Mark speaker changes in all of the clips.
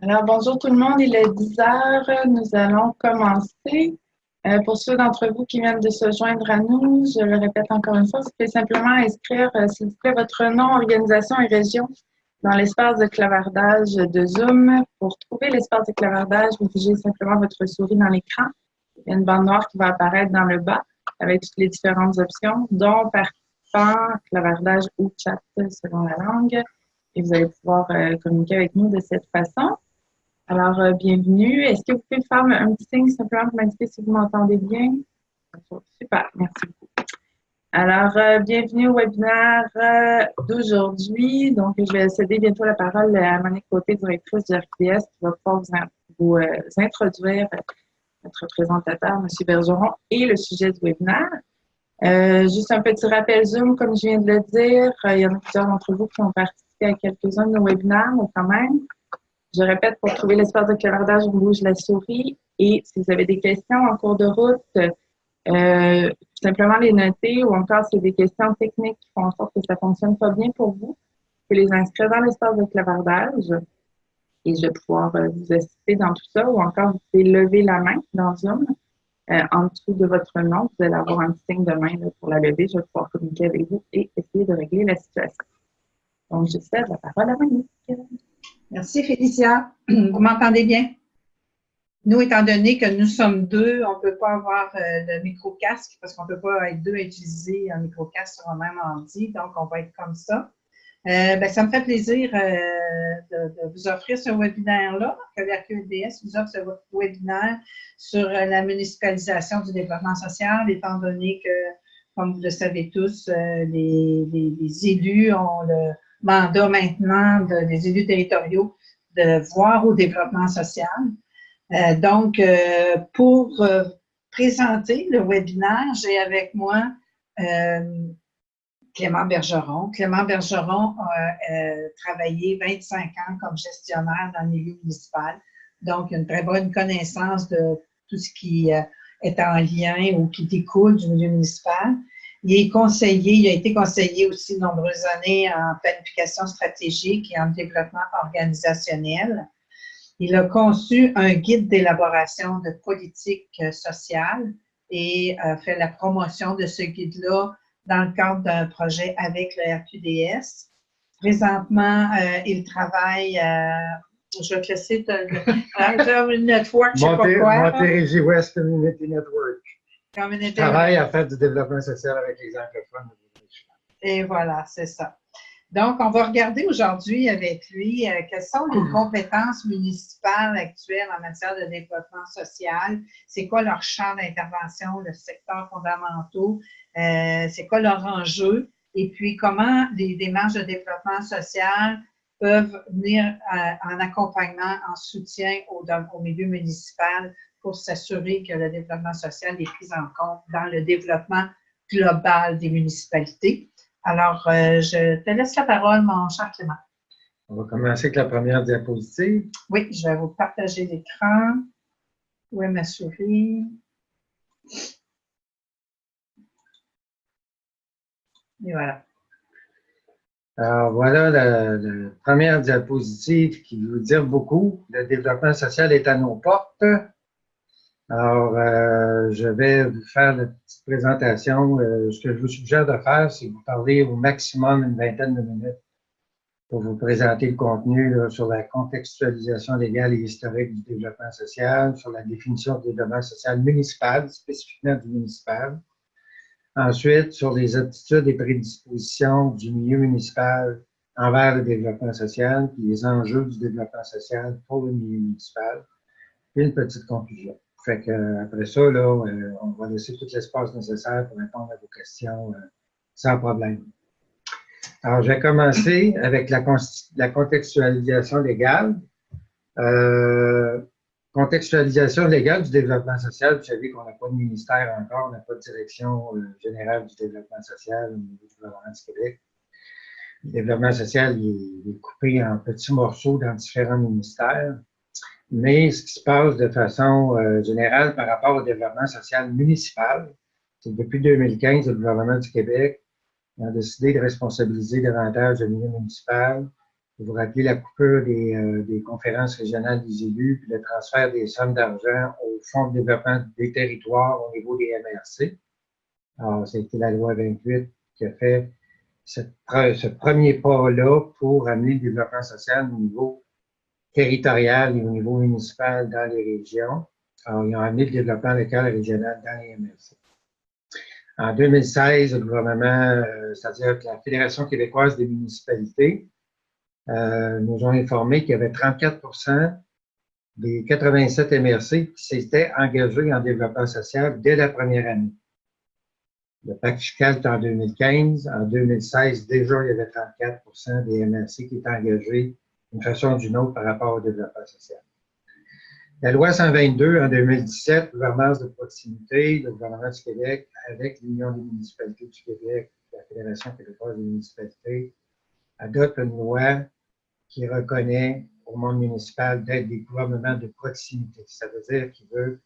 Speaker 1: Alors, bonjour tout le monde, il est 10 heures. Nous allons commencer. Pour ceux d'entre vous qui viennent de se joindre à nous, je le répète encore une fois, vous pouvez simplement inscrire, s'il vous plaît, votre nom, organisation et région dans l'espace de clavardage de Zoom. Pour trouver l'espace de clavardage, vous bougez simplement votre souris dans l'écran. Il y a une bande noire qui va apparaître dans le bas avec toutes les différentes options, dont participant, clavardage ou chat selon la langue. Et vous allez pouvoir communiquer avec nous de cette façon. Alors, bienvenue. Est-ce que vous pouvez faire un petit signe simplement pour m'indiquer si vous m'entendez bien? Super, merci beaucoup. Alors, bienvenue au webinaire d'aujourd'hui. Donc, je vais céder bientôt la parole à Monique Côté, directrice du RPS, qui va pouvoir vous introduire notre présentateur, M. Bergeron, et le sujet du webinaire. Juste un petit rappel Zoom, comme je viens de le dire, il y en a plusieurs d'entre vous qui ont participé à quelques-uns de nos webinaires, mais quand même. Je répète, pour trouver l'espace de clavardage, on bouge la souris. Et si vous avez des questions en cours de route, simplement les noter ou encore si des questions techniques qui font en sorte que ça ne fonctionne pas bien pour vous, vous pouvez les inscrire dans l'espace de clavardage et je vais pouvoir vous assister dans tout ça ou encore vous pouvez lever la main dans Zoom. En dessous de votre nom, vous allez avoir un petit signe de main là, pour la lever. Je vais pouvoir communiquer avec vous et essayer de régler la situation. Donc, je cède la parole à Monique.
Speaker 2: Merci, Félicia. Vous m'entendez bien? Nous, étant donné que nous sommes deux, on ne peut pas avoir le micro-casque parce qu'on ne peut pas être deux à utiliser un micro-casque sur un même ordi, donc on va être comme ça. Ça me fait plaisir de vous offrir ce webinaire-là, que l'RQEDS vous offre ce webinaire sur la municipalisation du développement social, étant donné que, comme vous le savez tous, les élus ont le mandat maintenant des élus territoriaux de voir au développement social. Pour présenter le webinaire, j'ai avec moi Clément Bergeron. Clément Bergeron a travaillé 25 ans comme gestionnaire dans le milieu municipal, donc une très bonne connaissance de tout ce qui est en lien ou qui découle du milieu municipal. Il est conseiller, il a été conseiller aussi de nombreuses années en planification stratégique et en développement organisationnel. Il a conçu un guide d'élaboration de politique sociale et fait la promotion de ce guide-là dans le cadre d'un projet avec le RQDS. Présentement, il travaille, je vais te laisser le network, je ne sais pas quoi.
Speaker 3: Montérégie West Community Network. Je travaille à faire du développement social avec les anglophones.
Speaker 2: Et voilà, c'est ça. Donc, on va regarder aujourd'hui avec lui quelles sont les compétences municipales actuelles en matière de développement social, c'est quoi leur champ d'intervention, le secteur fondamentaux, c'est quoi leur enjeu, et puis comment les démarches de développement social peuvent venir en accompagnement, en soutien au milieu municipal pour s'assurer que le développement social est pris en compte dans le développement global des municipalités. Alors, je te laisse la parole, mon cher Clément.
Speaker 3: On va commencer avec la première diapositive.
Speaker 2: Oui, je vais vous partager l'écran. Où est ma souris? Et voilà.
Speaker 3: Alors, voilà la première diapositive qui veut dire beaucoup. Le développement social est à nos portes. Alors, je vais vous faire la petite présentation. Ce que je vous suggère de faire, c'est vous parler au maximum une vingtaine de minutes pour vous présenter le contenu là, sur la contextualisation légale et historique du développement social, sur la définition du développement social municipal, spécifiquement du municipal. Ensuite, sur les aptitudes et prédispositions du milieu municipal envers le développement social, puis les enjeux du développement social pour le milieu municipal, puis une petite conclusion. Fait que après ça, là, on va laisser tout l'espace nécessaire pour répondre à vos questions sans problème. Alors, je vais commencer avec la contextualisation légale. Contextualisation légale du développement social. Vous savez qu'on n'a pas de ministère encore, on n'a pas de direction générale du développement social au niveau du gouvernement du Québec. Le développement social il est coupé en petits morceaux dans différents ministères. Mais ce qui se passe de façon générale par rapport au développement social municipal, c'est que depuis 2015, le gouvernement du Québec a décidé de responsabiliser davantage le milieu municipal Vous vous rappelez la coupure des conférences régionales des élus, puis le transfert des sommes d'argent au Fonds de développement des territoires au niveau des MRC. Alors, c'était la loi 28 qui a fait ce premier pas-là pour amener le développement social au niveau territorial et au niveau municipal dans les régions. Alors, ils ont amené le développement local et régional dans les MRC. En 2016, le gouvernement, c'est-à-dire que la Fédération québécoise des municipalités, nous ont informé qu'il y avait 34% des 87 MRC qui s'étaient engagés en développement social dès la première année. Le pacte fiscal est en 2015. En 2016, déjà, il y avait 34% des MRC qui étaient engagés d'une façon ou d'une autre par rapport au développement social. La loi 122 en 2017, gouvernance de proximité, le gouvernement du Québec avec l'Union des municipalités du Québec, la Fédération québécoise des municipalités, adopte une loi qui reconnaît au monde municipal d'être des gouvernements de proximité. Ça veut dire qu'il veut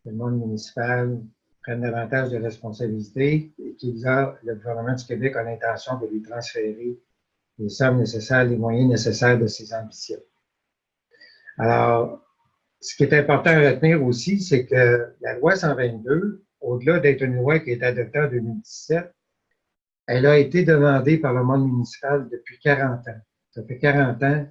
Speaker 3: que le monde municipal prenne davantage de responsabilités et le gouvernement du Québec a l'intention de lui transférer les sommes nécessaires, les moyens nécessaires de ses ambitions. Alors, ce qui est important à retenir aussi, c'est que la loi 122, au-delà d'être une loi qui a été adoptée en 2017, elle a été demandée par le monde municipal depuis 40 ans. Ça fait 40 ans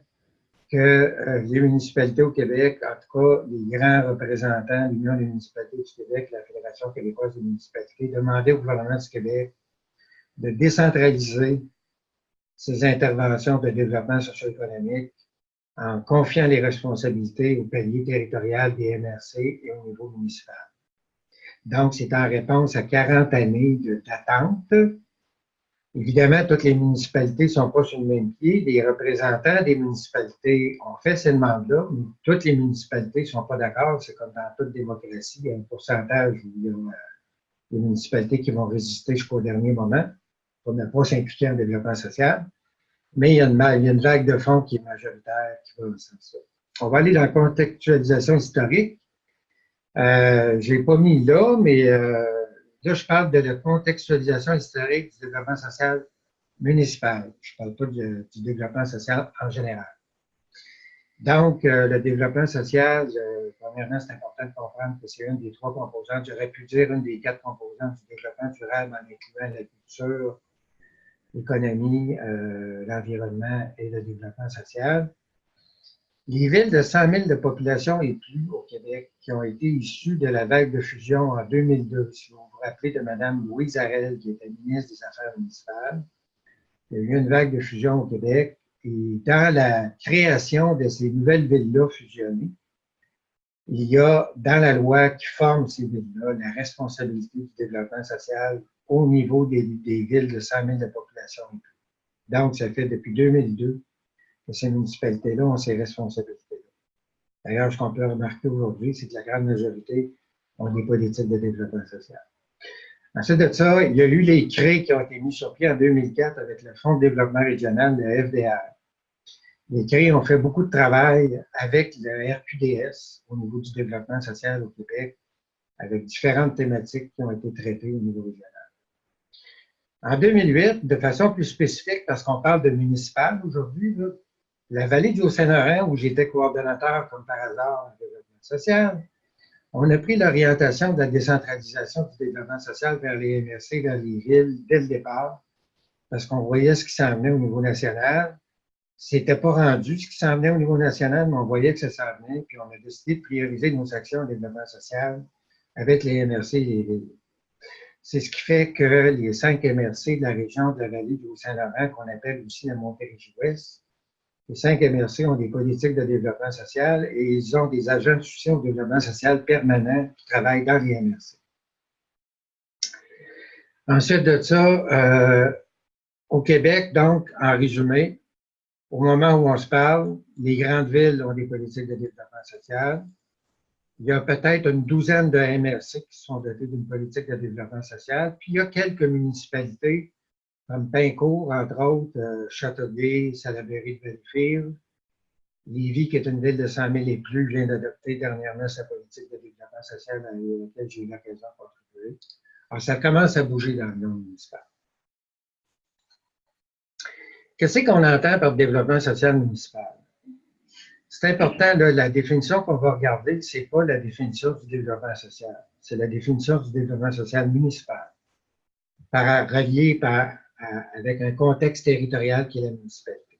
Speaker 3: que les municipalités au Québec, en tout cas les grands représentants de l'Union des municipalités du Québec, la Fédération québécoise des municipalités, demandaient au gouvernement du Québec de décentraliser ses interventions de développement socio-économique en confiant les responsabilités au palier territorial des MRC et au niveau municipal. Donc, c'est en réponse à 40 années d'attente. Évidemment, toutes les municipalités ne sont pas sur le même pied. Les représentants des municipalités ont fait ces demandes-là, mais toutes les municipalités ne sont pas d'accord. C'est comme dans toute démocratie, il y a un pourcentage où il y a des municipalités qui vont résister jusqu'au dernier moment pour ne pas s'impliquer en développement social. Mais il y a une vague de fonds qui est majoritaire qui va dans ce sens-là. On va aller dans la contextualisation historique. Je n'ai pas mis là, mais là, je parle de la contextualisation historique du développement social municipal. Je ne parle pas du développement social en général. Donc, le développement social, premièrement, c'est important de comprendre que c'est une des 3 composantes. J'aurais pu dire une des 4 composantes du développement durable en incluant la culture, l'économie, l'environnement et le développement social. Les villes de 100 000 de population et plus au Québec qui ont été issues de la vague de fusion en 2002, si vous vous rappelez de Mme Louise Arel, qui était ministre des Affaires municipales, il y a eu une vague de fusion au Québec et dans la création de ces nouvelles villes-là fusionnées, il y a dans la loi qui forme ces villes-là la responsabilité du développement social au niveau des villes de 100 000 de population et plus. Donc, ça fait depuis 2002 que ces municipalités-là ont ces responsabilités-là. D'ailleurs, ce qu'on peut remarquer aujourd'hui, c'est que la grande majorité ont des politiques de développement social. Ensuite de ça, il y a eu les CRE qui ont été mis sur pied en 2004 avec le Fonds de développement régional, le FDR. Les CRE ont fait beaucoup de travail avec le RQDS au niveau du développement social au Québec, avec différentes thématiques qui ont été traitées au niveau régional. En 2008, de façon plus spécifique, parce qu'on parle de municipal aujourd'hui, la vallée du Haut-Saint-Laurent, où j'étais coordonnateur, comme par hasard, en développement social, on a pris l'orientation de la décentralisation du développement social vers les MRC, vers les villes, dès le départ, parce qu'on voyait ce qui s'en venait au niveau national. C'était pas rendu ce qui s'en venait au niveau national, mais on voyait que ça s'en venait, puis on a décidé de prioriser nos actions de développement social avec les MRC et les villes. C'est ce qui fait que les 5 MRC de la région de la vallée du Haut-Saint-Laurent, qu'on appelle aussi la Montérégie-Ouest, les 5 MRC ont des politiques de développement social et ils ont des agents de soutien au développement social permanents qui travaillent dans les MRC. Ensuite de ça, au Québec, donc, en résumé, au moment où on se parle, les grandes villes ont des politiques de développement social. Il y a peut-être une douzaine de MRC qui sont dotés d'une politique de développement social. Puis il y a quelques municipalités, comme Pincourt, entre autres, Châteauguay, Salaberry de Valleyfield. Lévis, qui est une ville de 100 000 et plus, vient d'adopter dernièrement sa politique de développement social à laquelle j'ai eu l'occasion de contribuer. Alors, ça commence à bouger dans le monde municipal. Qu'est-ce qu'on entend par développement social municipal? C'est important, là, la définition qu'on va regarder, c'est pas la définition du développement social, c'est la définition du développement social municipal, relié avec un contexte territorial qui est la municipalité.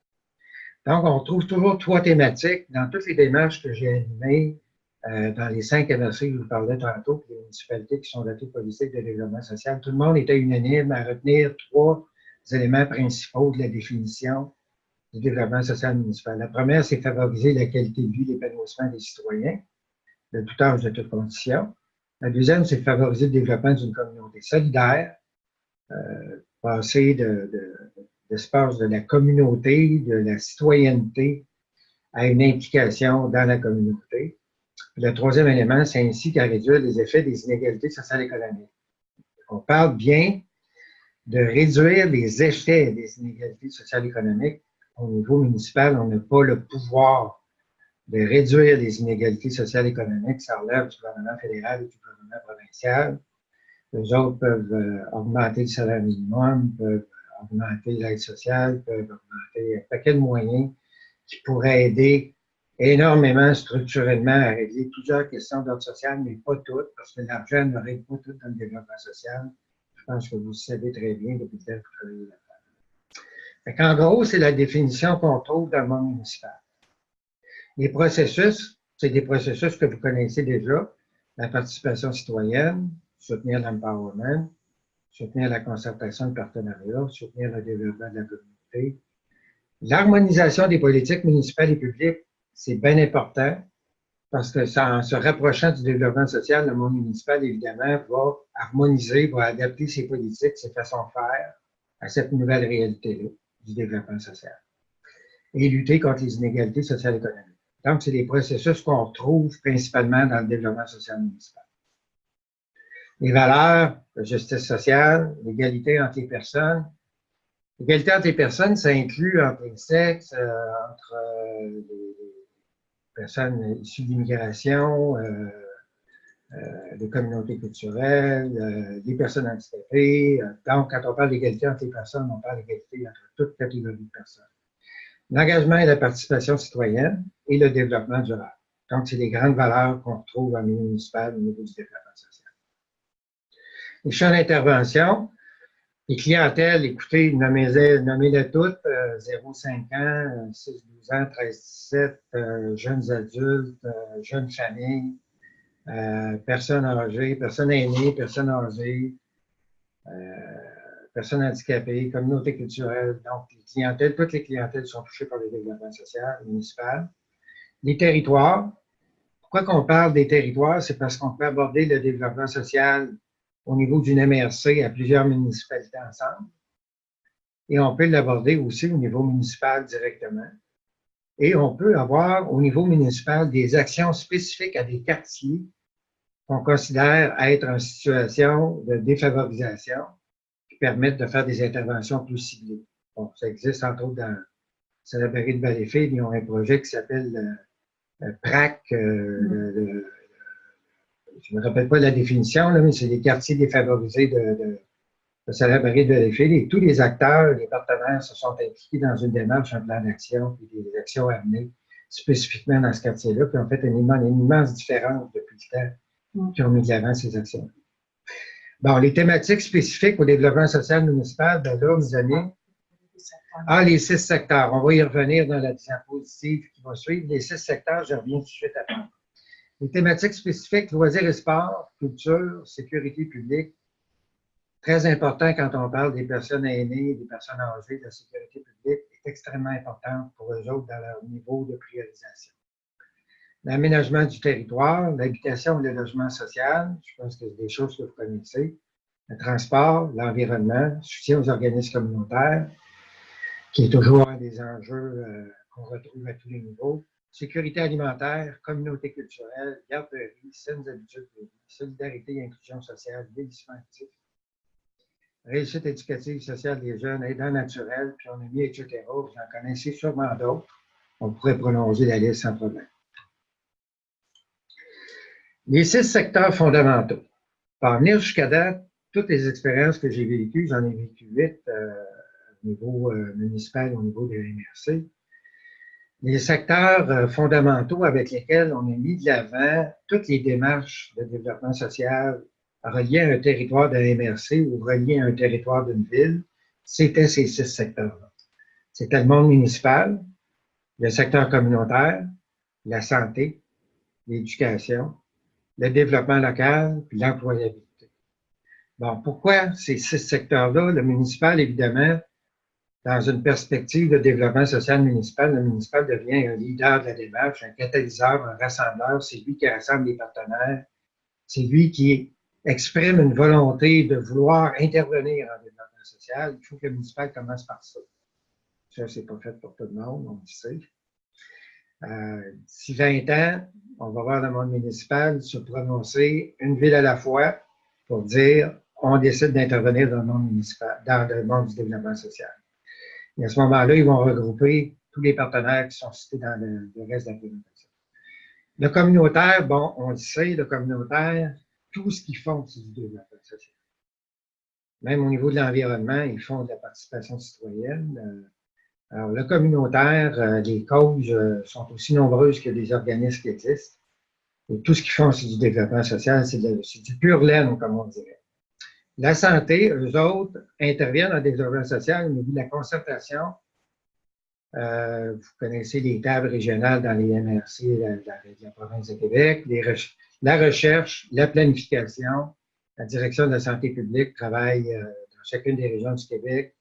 Speaker 3: Donc, on trouve toujours trois thématiques dans toutes les démarches que j'ai animées dans les 5 MRC que je vous parlais tantôt, puis les municipalités qui sont dotées de politiques de développement social. Tout le monde était unanime à retenir trois éléments principaux de la définition du développement social municipal. La première, c'est favoriser la qualité de vie, l'épanouissement des citoyens, de tout âge, de toutes conditions. La deuxième, c'est favoriser le développement d'une communauté solidaire, passer d'espace de la communauté, de la citoyenneté, à une implication dans la communauté. Puis le troisième élément, c'est ainsi qu'à réduire les effets des inégalités sociales et économiques. On parle bien de réduire les effets des inégalités sociales et économiques. Au niveau municipal, on n'a pas le pouvoir de réduire les inégalités sociales et économiques. Ça relève du gouvernement fédéral et du gouvernement provincial. Les autres peuvent augmenter le salaire minimum, peuvent augmenter l'aide sociale, peuvent augmenter un paquet de moyens qui pourraient aider énormément structurellement à régler plusieurs questions d'ordre social, mais pas toutes, parce que l'argent ne règle pas tout dans le développement social. Je pense que vous le savez très bien depuis le temps que vous travaillez là-dedans. En gros, c'est la définition qu'on trouve dans le monde municipal. Les processus, c'est des processus que vous connaissez déjà. La participation citoyenne, soutenir l'empowerment, soutenir la concertation et le partenariat, soutenir le développement de la communauté. L'harmonisation des politiques municipales et publiques, c'est bien important parce que en se rapprochant du développement social, le monde municipal, évidemment, va harmoniser, va adapter ses politiques, ses façons de faire à cette nouvelle réalité-là du développement social et lutter contre les inégalités sociales et économiques. Donc, c'est des processus qu'on retrouve principalement dans le développement social municipal. Les valeurs, la justice sociale, l'égalité entre les personnes. L'égalité entre les personnes, ça inclut entre les sexes, entre les personnes issues d'immigration, les communautés culturelles, les personnes handicapées. Donc, quand on parle d'égalité entre les personnes, on parle d'égalité entre toutes catégories de personnes. L'engagement et la participation citoyenne et le développement durable. Donc, c'est les grandes valeurs qu'on retrouve au niveau municipal, au niveau du développement social. Les champs d'intervention, les clientèles, écoutez, nommez-les toutes, 0-5 ans, 6-12 ans, 13-17, jeunes adultes, jeunes familles, personnes âgées, personnes aînées, personnes âgées, personnes handicapées, communautés culturelles. Donc, les clientèles, toutes les clientèles sont touchées par le développement social municipal. Les territoires. Pourquoi qu'on parle des territoires? C'est parce qu'on peut aborder le développement social au niveau d'une MRC à plusieurs municipalités ensemble. Et on peut l'aborder aussi au niveau municipal directement. Et on peut avoir au niveau municipal des actions spécifiques à des quartiers qu'on considère être en situation de défavorisation qui permettent de faire des interventions plus ciblées. Bon, ça existe entre autres dans Salaberry de Valleyfield. Ils ont un projet qui s'appelle PRAC, je ne me rappelle pas la définition, là, mais c'est les quartiers défavorisés de Salaberry de Valleyfield. Et tous les acteurs, les partenaires se sont impliqués dans une démarche, un plan d'action, puis des actions à mener spécifiquement dans ce quartier-là, puis ont fait une immense différence depuis le temps qui ont mis de l'avant ces actions. Bon, les thématiques spécifiques au développement social municipal, ben là, mes amis, les 6 secteurs. On va y revenir dans la diapositive qui va suivre. Les 6 secteurs, je reviens tout de suite après. Les thématiques spécifiques, loisirs et sports, culture, sécurité publique. Très important quand on parle des personnes aînées, des personnes âgées, de la sécurité publique, est extrêmement importante pour eux autres dans leur niveau de priorisation. L'aménagement du territoire, l'habitation et le logement social, je pense que c'est des choses que vous connaissez. Le transport, l'environnement, soutien aux organismes communautaires, qui est toujours un des enjeux qu'on retrouve à tous les niveaux. Sécurité alimentaire, communauté culturelle, garderie, saines habitudes de vie, solidarité et inclusion sociale, vieillissement actif, réussite éducative sociale des jeunes, aidants naturels, puis on a mis, etc. Vous en connaissez sûrement d'autres. On pourrait prolonger la liste sans problème. Les 6 secteurs fondamentaux. Pour en venir jusqu'à date, toutes les expériences que j'ai vécues, j'en ai vécu 8 niveau municipal, au niveau de la MRC. Les secteurs fondamentaux avec lesquels on a mis de l'avant toutes les démarches de développement social reliées à un territoire de la MRC ou reliées à un territoire d'une ville, c'était ces 6 secteurs-là. C'était le monde municipal, le secteur communautaire, la santé, l'éducation, le développement local, puis l'employabilité. Bon, pourquoi ces 6 secteurs-là? Le municipal, évidemment, dans une perspective de développement social municipal, le municipal devient un leader de la démarche, un catalyseur, un rassembleur. C'est lui qui rassemble les partenaires. C'est lui qui exprime une volonté de vouloir intervenir en développement social. Il faut que le municipal commence par ça. Ça, c'est pas fait pour tout le monde, on le sait. D'ici 20 ans, on va voir le monde municipal se prononcer une ville à la fois pour dire on décide d'intervenir dans le monde municipal, dans le monde du développement social. Et à ce moment-là, ils vont regrouper tous les partenaires qui sont cités dans le reste de la présentation. Le communautaire, bon, on le sait, le communautaire, tout ce qu'ils font, c'est du développement social. Même au niveau de l'environnement, ils font de la participation citoyenne. Alors, le communautaire, les causes sont aussi nombreuses que des organismes qui existent. Et tout ce qu'ils font, c'est du développement social, c'est du pur laine, comme on dirait. La santé, eux autres, interviennent dans le développement social au niveau de la concertation. Vous connaissez les tables régionales dans les MRC de la province de Québec, la recherche, la planification, la direction de la santé publique travaille dans chacune des régions du Québec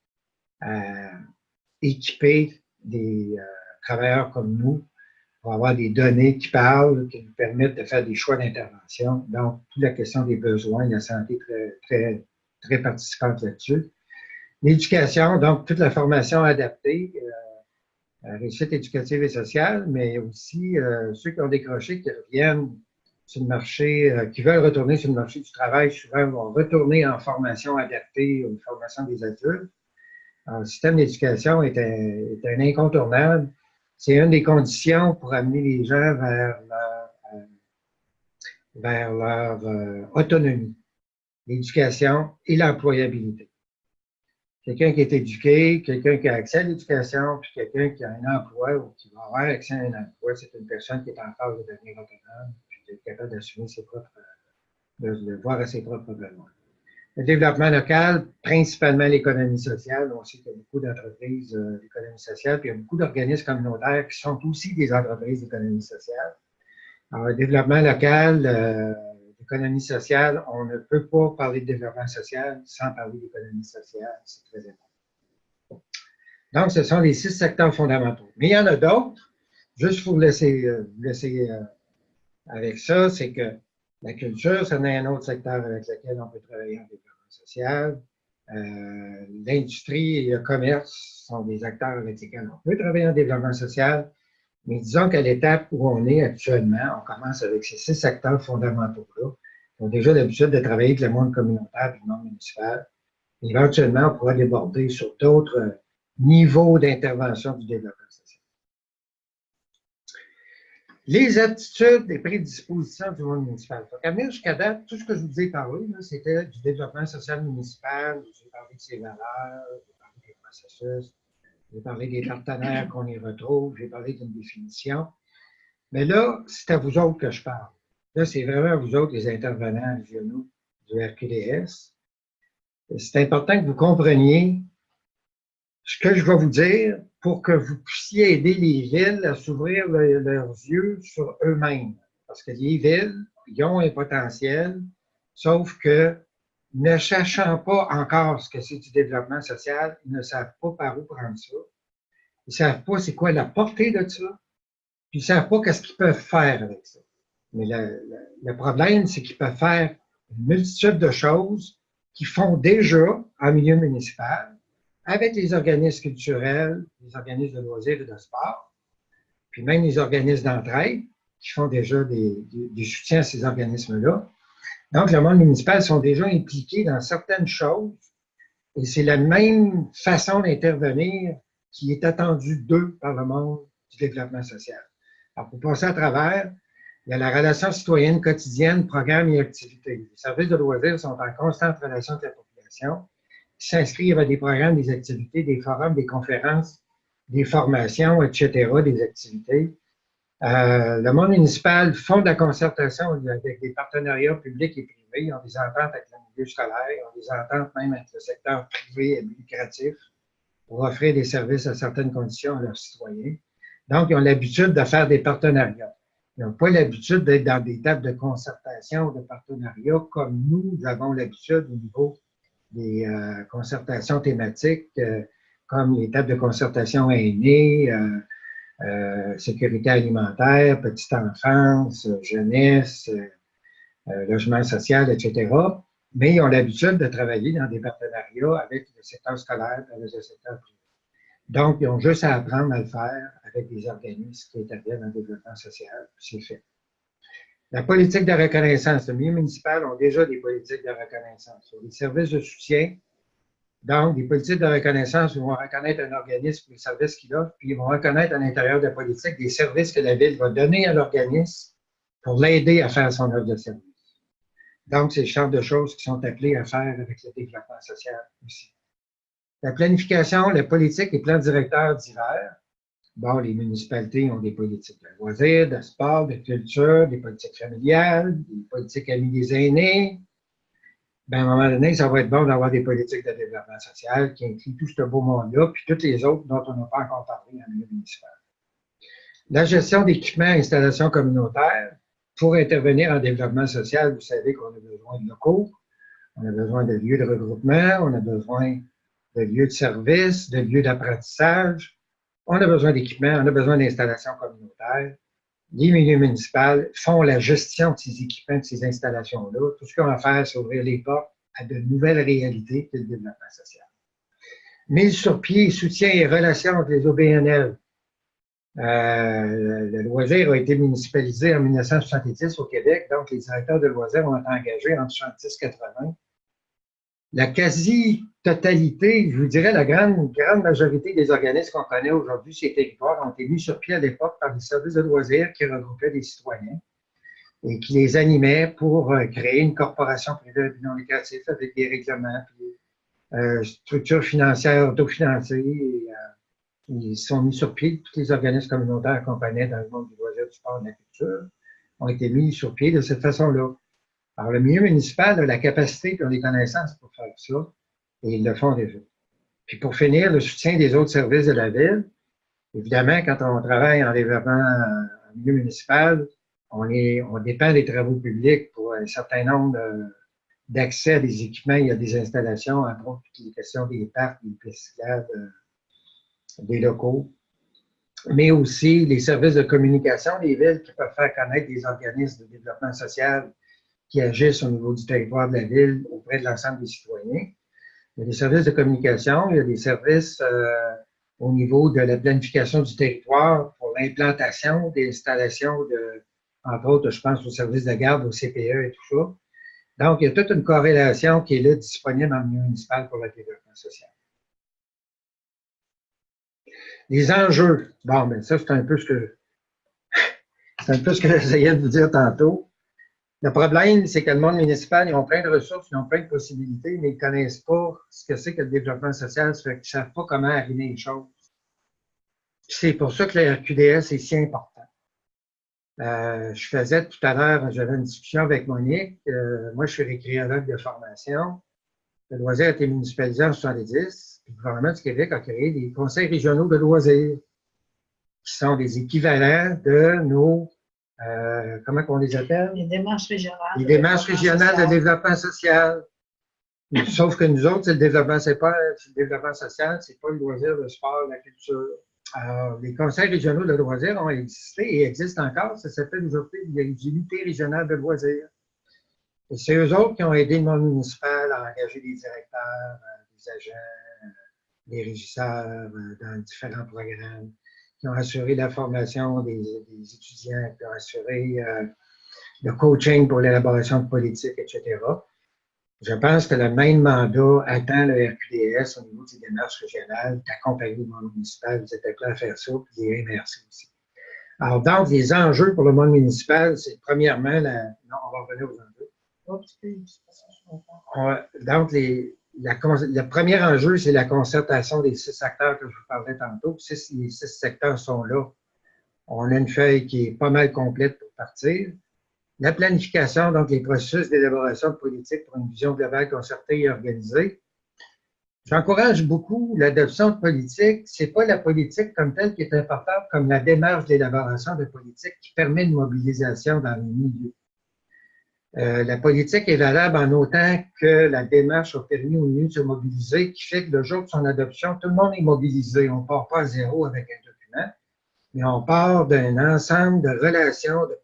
Speaker 3: à équiper des travailleurs comme nous pour avoir des données qui parlent, qui nous permettent de faire des choix d'intervention. Donc, toute la question des besoins, la santé très participante là-dessus. L'éducation, donc toute la formation adaptée, la réussite éducative et sociale, mais aussi ceux qui ont décroché, qui reviennent sur le marché, qui veulent retourner sur le marché du travail, souvent vont retourner en formation adaptée ou formation des adultes. Alors, le système d'éducation est un incontournable. C'est une des conditions pour amener les gens vers leur autonomie, l'éducation et l'employabilité. Quelqu'un qui est éduqué, quelqu'un qui a accès à l'éducation, puis quelqu'un qui a un emploi ou qui va avoir accès à un emploi, c'est une personne qui est en phase de devenir autonome, puis qui est capable d'assumer ses propres, de voir à ses propres besoins. Le développement local, principalement l'économie sociale. On sait qu'il y a beaucoup d'entreprises d'économie sociale, puis il y a beaucoup d'organismes communautaires qui sont aussi des entreprises d'économie sociale. Alors, le développement local, l'économie sociale, on ne peut pas parler de développement social sans parler d'économie sociale. C'est très important. Donc, ce sont les 6 secteurs fondamentaux. Mais il y en a d'autres. Juste pour vous laisser avec ça, c'est que la culture, c'en est un autre secteur avec lequel on peut travailler en développement social. L'industrie et le commerce sont des acteurs avec lesquels on peut travailler en développement social. Mais disons qu'à l'étape où on est actuellement, on commence avec ces 6 secteurs fondamentaux-là. Ils ont déjà l'habitude de travailler avec le monde communautaire et le monde municipal. Éventuellement, on pourra déborder sur d'autres niveaux d'intervention du développement social. Les aptitudes et prédispositions du monde municipal. Donc, à venir jusqu'à date, tout ce que je vous ai parlé, c'était du développement social municipal. J'ai parlé de ses valeurs, j'ai parlé des processus, j'ai parlé des partenaires qu'on y retrouve, j'ai parlé d'une définition. Mais là, c'est à vous autres que je parle. Là, c'est vraiment à vous autres, les intervenants régionaux du RQDS. C'est important que vous compreniez ce que je vais vous dire pour que vous puissiez aider les villes à s'ouvrir leurs yeux sur eux-mêmes. Parce que les villes, ils ont un potentiel, sauf que ne sachant pas encore ce que c'est du développement social, ils ne savent pas par où prendre ça. Ils ne savent pas c'est quoi la portée de ça. Puis ils ne savent pas qu'est-ce qu'ils peuvent faire avec ça. Mais le problème, c'est qu'ils peuvent faire une multitude de choses qu'ils font déjà en milieu municipal, avec les organismes culturels, les organismes de loisirs et de sport, puis même les organismes d'entraide qui font déjà des soutiens à ces organismes-là. Donc, le monde municipal sont déjà impliqués dans certaines choses et c'est la même façon d'intervenir qui est attendue d'eux par le monde du développement social. Alors, pour passer à travers, il y a la relation citoyenne quotidienne, programmes et activités. Les services de loisirs sont en constante relation avec la population. s'inscrire à des programmes, des activités, des forums, des conférences, des formations, etc., des activités. Le monde municipal font de la concertation avec des partenariats publics et privés. Ils ont des ententes avec le milieu scolaire, ils ont des ententes même avec le secteur privé et lucratif pour offrir des services à certaines conditions à leurs citoyens. Donc, ils ont l'habitude de faire des partenariats. Ils n'ont pas l'habitude d'être dans des tables de concertation ou de partenariat comme nous avons l'habitude au niveau des concertations thématiques, comme les tables de concertation aînés, sécurité alimentaire, petite enfance, jeunesse, logement social, etc. Mais ils ont l'habitude de travailler dans des partenariats avec le secteur scolaire, avec le secteur privé. Donc, ils ont juste à apprendre à le faire avec des organismes qui interviennent dans le développement social, c'est fait. La politique de reconnaissance. Le milieu municipal ont déjà des politiques de reconnaissance. Sur les services de soutien, donc, des politiques de reconnaissance, ils vont reconnaître un organisme pour les services qu'il offre, puis ils vont reconnaître à l'intérieur de la politique des services que la Ville va donner à l'organisme pour l'aider à faire son œuvre de service. Donc, c'est le genre de choses qui sont appelées à faire avec le développement social aussi. La planification, la politique, les plans directeurs divers. Bon, les municipalités ont des politiques de loisirs, de sport, de culture, des politiques familiales, des politiques amies des aînés. Ben, à un moment donné, ça va être bon d'avoir des politiques de développement social qui incluent tout ce beau monde-là, puis toutes les autres dont on n'a pas encore parlé dans le milieu municipal. La gestion d'équipements et installations communautaires. Pour intervenir en développement social, vous savez qu'on a besoin de locaux, on a besoin de lieux de regroupement, on a besoin de lieux de service, de lieux d'apprentissage, on a besoin d'équipements, on a besoin d'installations communautaires. Les milieux municipaux font la gestion de ces équipements, de ces installations-là. Tout ce qu'on va faire, c'est ouvrir les portes à de nouvelles réalités que le développement social. Mise sur pied, soutien et relations avec les OBNL. Le loisir a été municipalisé en 1970 au Québec, donc les directeurs de loisirs ont été engagés en 1970 et 1980. La quasi-totalité, je vous dirais la grande majorité des organismes qu'on connaît aujourd'hui, ces territoires, ont été mis sur pied à l'époque par des services de loisirs qui regroupaient des citoyens et qui les animaient pour créer une corporation privée non lucrative avec des règlements, puis, structures financières autofinancées. Et, ils sont mis sur pied, tous les organismes communautaires qu'on connaît dans le monde du loisir, du sport et de la culture ont été mis sur pied de cette façon-là. Alors, le milieu municipal a la capacité et les connaissances pour faire ça, et ils le font déjà. Puis pour finir, le soutien des autres services de la Ville. Évidemment, quand on travaille en développement en milieu municipal, on dépend des travaux publics pour un certain nombre d'accès à des équipements. Il y a des installations, entre autres, les questions des parcs, des pistes cyclables, des locaux, mais aussi les services de communication des villes qui peuvent faire connaître des organismes de développement social qui agissent au niveau du territoire de la ville auprès de l'ensemble des citoyens. Il y a des services de communication, il y a des services au niveau de la planification du territoire pour l'implantation des installations de, entre autres, je pense aux services de garde, au CPE et tout ça. Donc, il y a toute une corrélation qui est là disponible dans le milieu municipal pour le développement social. Les enjeux. Bon, mais ça, c'est un peu ce que j'essayais de vous dire tantôt. Le problème, c'est que le monde municipal, ils ont plein de ressources, ils ont plein de possibilités, mais ils ne connaissent pas ce que c'est que le développement social, ça fait qu'ils ne savent pas comment arrimer les choses. C'est pour ça que le RQDS est si important. Je faisais tout à l'heure, j'avais une discussion avec Monique. Moi, je suis récréologue de formation. Le loisir a été municipalisé en 1970. Le gouvernement du Québec a créé des conseils régionaux de loisirs, qui sont des équivalents de nos comment on les appelle?
Speaker 2: Les démarches régionales.
Speaker 3: Les démarches régionales de développement social. Sauf que nous autres, c'est le développement social, c'est pas le loisir, le sport, la culture. Alors, les conseils régionaux de loisirs ont existé et existent encore. Ça s'appelle aujourd'hui les unités régionales de loisirs. Et c'est eux autres qui ont aidé le monde municipal à engager des directeurs, des agents, des régisseurs dans différents programmes, qui ont assuré la formation des étudiants, qui ont assuré le coaching pour l'élaboration de politiques, etc. Je pense que le même mandat attend le RQDS au niveau des démarches régionales, d'accompagner le monde municipal. Vous êtes prêts à faire ça, puis les MRC aussi. Alors, donc, les enjeux pour le monde municipal, c'est premièrement, non, on va revenir aux enjeux. Donc, les le premier enjeu, c'est la concertation des 6 acteurs que je vous parlais tantôt. Les 6 secteurs sont là. On a une feuille qui est pas mal complète pour partir. La planification, donc les processus d'élaboration de politique pour une vision globale concertée et organisée. J'encourage beaucoup l'adoption de politique. Ce n'est pas la politique comme telle qui est importante, comme la démarche d'élaboration de politique qui permet une mobilisation dans les milieux. La politique est valable en autant que la démarche a permis aux milieux de se mobiliser, qui fait que le jour de son adoption, tout le monde est mobilisé. On ne part pas à zéro avec un document, mais on part d'un ensemble de relations, de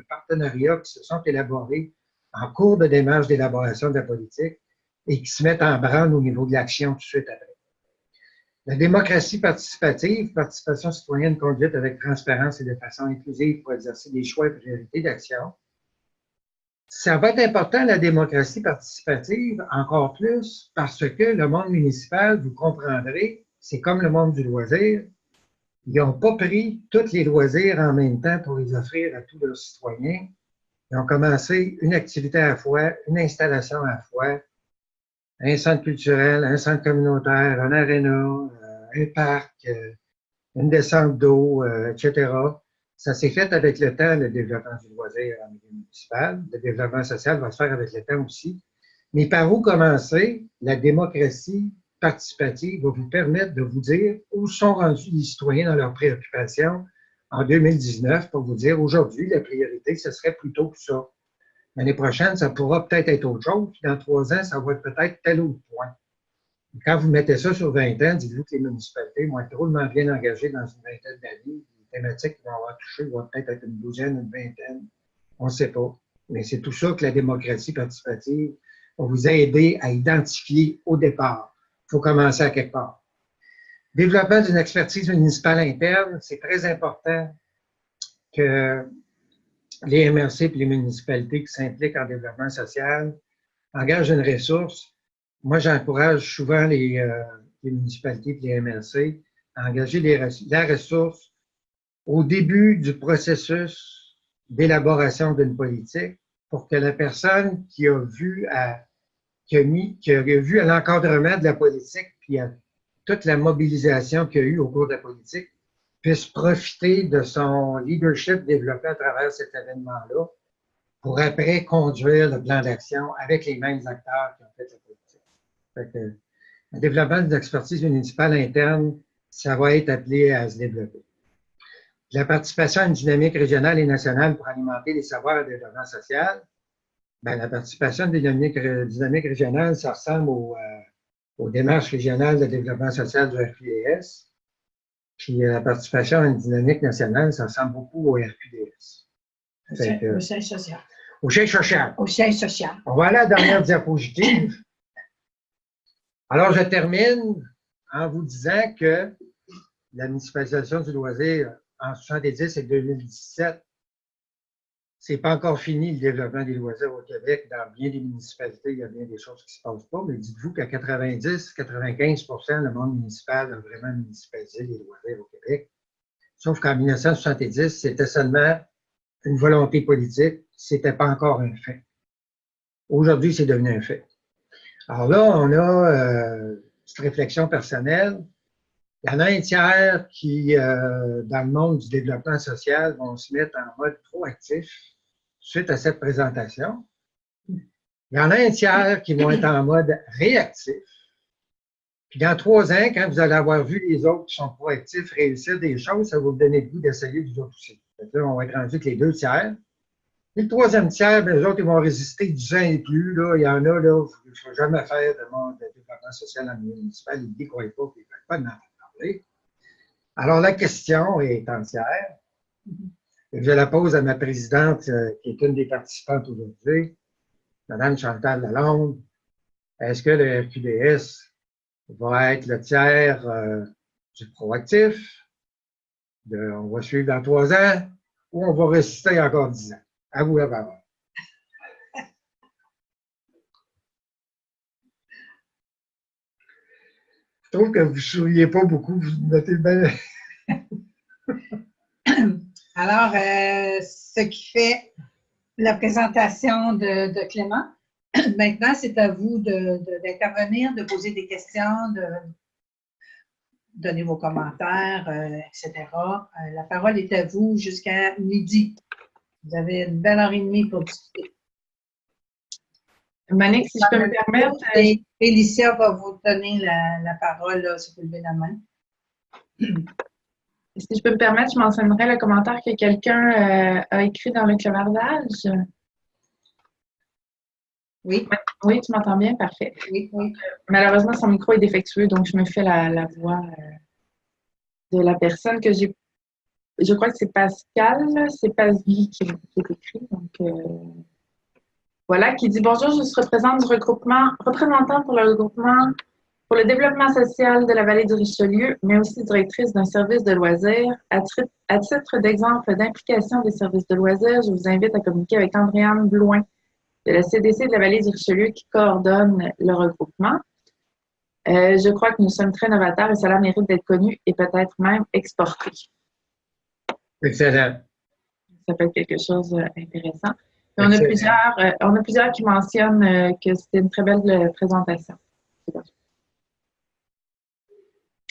Speaker 3: partenariats qui se sont élaborés en cours de démarche d'élaboration de la politique et qui se mettent en branle au niveau de l'action tout de suite après. La démocratie participative, participation citoyenne conduite avec transparence et de façon inclusive pour exercer des choix et priorités d'action. Ça va être important, la démocratie participative, encore plus, parce que le monde municipal, vous comprendrez, c'est comme le monde du loisir. Ils n'ont pas pris tous les loisirs en même temps pour les offrir à tous leurs citoyens. Ils ont commencé une activité à la fois, une installation à la fois, un centre culturel, un centre communautaire, un aréna, un parc, une descente d'eau, etc. Ça s'est fait avec le temps, le développement du loisir en milieu municipal. Le développement social va se faire avec le temps aussi. Mais par où commencer? La démocratie participative va vous permettre de vous dire où sont rendus les citoyens dans leurs préoccupations en 2019 pour vous dire aujourd'hui, la priorité, ce serait plutôt que ça. L'année prochaine, ça pourra peut-être être autre chose. Puis dans 3 ans, ça va être peut-être tel autre point. Quand vous mettez ça sur 20 ans, dites-vous que les municipalités vont être drôlement bien engagées dans une vingtaine d'années. Les thématiques qui vont avoir touché vont peut-être être une douzaine, une vingtaine. On ne sait pas. Mais c'est tout ça que la démocratie participative va vous aider à identifier au départ. Il faut commencer à quelque part. Développement d'une expertise municipale interne, c'est très important que les MRC et les municipalités qui s'impliquent en développement social engagent une ressource. Moi, j'encourage souvent les municipalités et les MRC à engager la ressource au début du processus d'élaboration d'une politique pour que la personne qui a vu à l'encadrement de la politique puis à toute la mobilisation qu'il y a eu au cours de la politique puisse profiter de son leadership développé à travers cet événement-là pour après conduire le plan d'action avec les mêmes acteurs qui ont fait la politique. Fait que, le développement d'une expertise municipale interne, ça va être appelé à se développer. La participation à une dynamique régionale et nationale pour alimenter les savoirs et le développement social. Bien, la participation à une dynamique régionale, ça ressemble aux démarches régionales de développement social du RQDS. Puis la participation à une dynamique nationale, ça ressemble beaucoup au RQDS.
Speaker 2: Au siège social.
Speaker 3: Au siège social.
Speaker 2: Au siège social.
Speaker 3: On va aller à la dernière diapositive. Alors, je termine en vous disant que la municipalisation du loisir en 1970 et 2017, c'est pas encore fini le développement des loisirs au Québec. Dans bien des municipalités, il y a bien des choses qui ne se passent pas, mais dites-vous qu'à 90-95%, le monde municipal a vraiment municipalisé les loisirs au Québec. Sauf qu'en 1970, c'était seulement une volonté politique, c'était pas encore un fait. Aujourd'hui, c'est devenu un fait. Alors là, on a cette réflexion personnelle. Il y en a un tiers qui, dans le monde du développement social, vont se mettre en mode proactif suite à cette présentation. Il y en a un tiers qui vont être en mode réactif. Puis dans 3 ans, quand vous allez avoir vu les autres qui sont proactifs réussir des choses, ça va vous donner le goût d'essayer vous autres aussi. Là, on va être rendu avec les 2 tiers. Et le 3e tiers, bien, les autres, ils vont résister 10 ans et plus. Là. Il y en a, là, il ne faut jamais faire de monde de développement social en milieu municipal. Ils ne décroient pas, ils ne veulent pas d'en parler. Alors, la question est entière. Je la pose à ma présidente, qui est une des participantes aujourd'hui, Mme Chantal Lalonde. Est-ce que le RQDS va être le tiers du proactif? On va suivre dans 3 ans ou on va résister encore 10 ans? À vous la parole. Je trouve que vous ne souriez pas beaucoup, vous mettez bien.
Speaker 2: Alors, ce qui fait la présentation de Clément, Maintenant, c'est à vous d'intervenir, de poser des questions, de donner vos commentaires, etc. La parole est à vous jusqu'à midi. Vous avez une belle heure et demie pour discuter.
Speaker 1: Monique, si je peux me permettre.
Speaker 2: Félicia va vous donner la parole, là, si vous levez la main.
Speaker 1: Si je peux me permettre, je mentionnerai le commentaire que quelqu'un a écrit dans le clavardage.
Speaker 2: Oui.
Speaker 1: Oui, tu m'entends bien? Parfait.
Speaker 2: Oui, oui.
Speaker 1: Malheureusement, son micro est défectueux, donc je me fais la voix de la personne que j'ai. Je crois que c'est Pascal, c'est Pasguy qui est écrit. Donc, voilà, qui dit bonjour, je suis représentant pour le regroupement pour le développement social de la vallée du Richelieu, mais aussi directrice d'un service de loisirs. À titre d'exemple d'implication des services de loisirs, je vous invite à communiquer avec Andréane Blouin de la CDC de la vallée du Richelieu qui coordonne le regroupement. Je crois que nous sommes très novateurs et cela mérite d'être connu et peut-être même exporté.
Speaker 3: Excellent.
Speaker 1: Ça peut être quelque chose d'intéressant. On a plusieurs qui mentionnent que c'était une très belle présentation.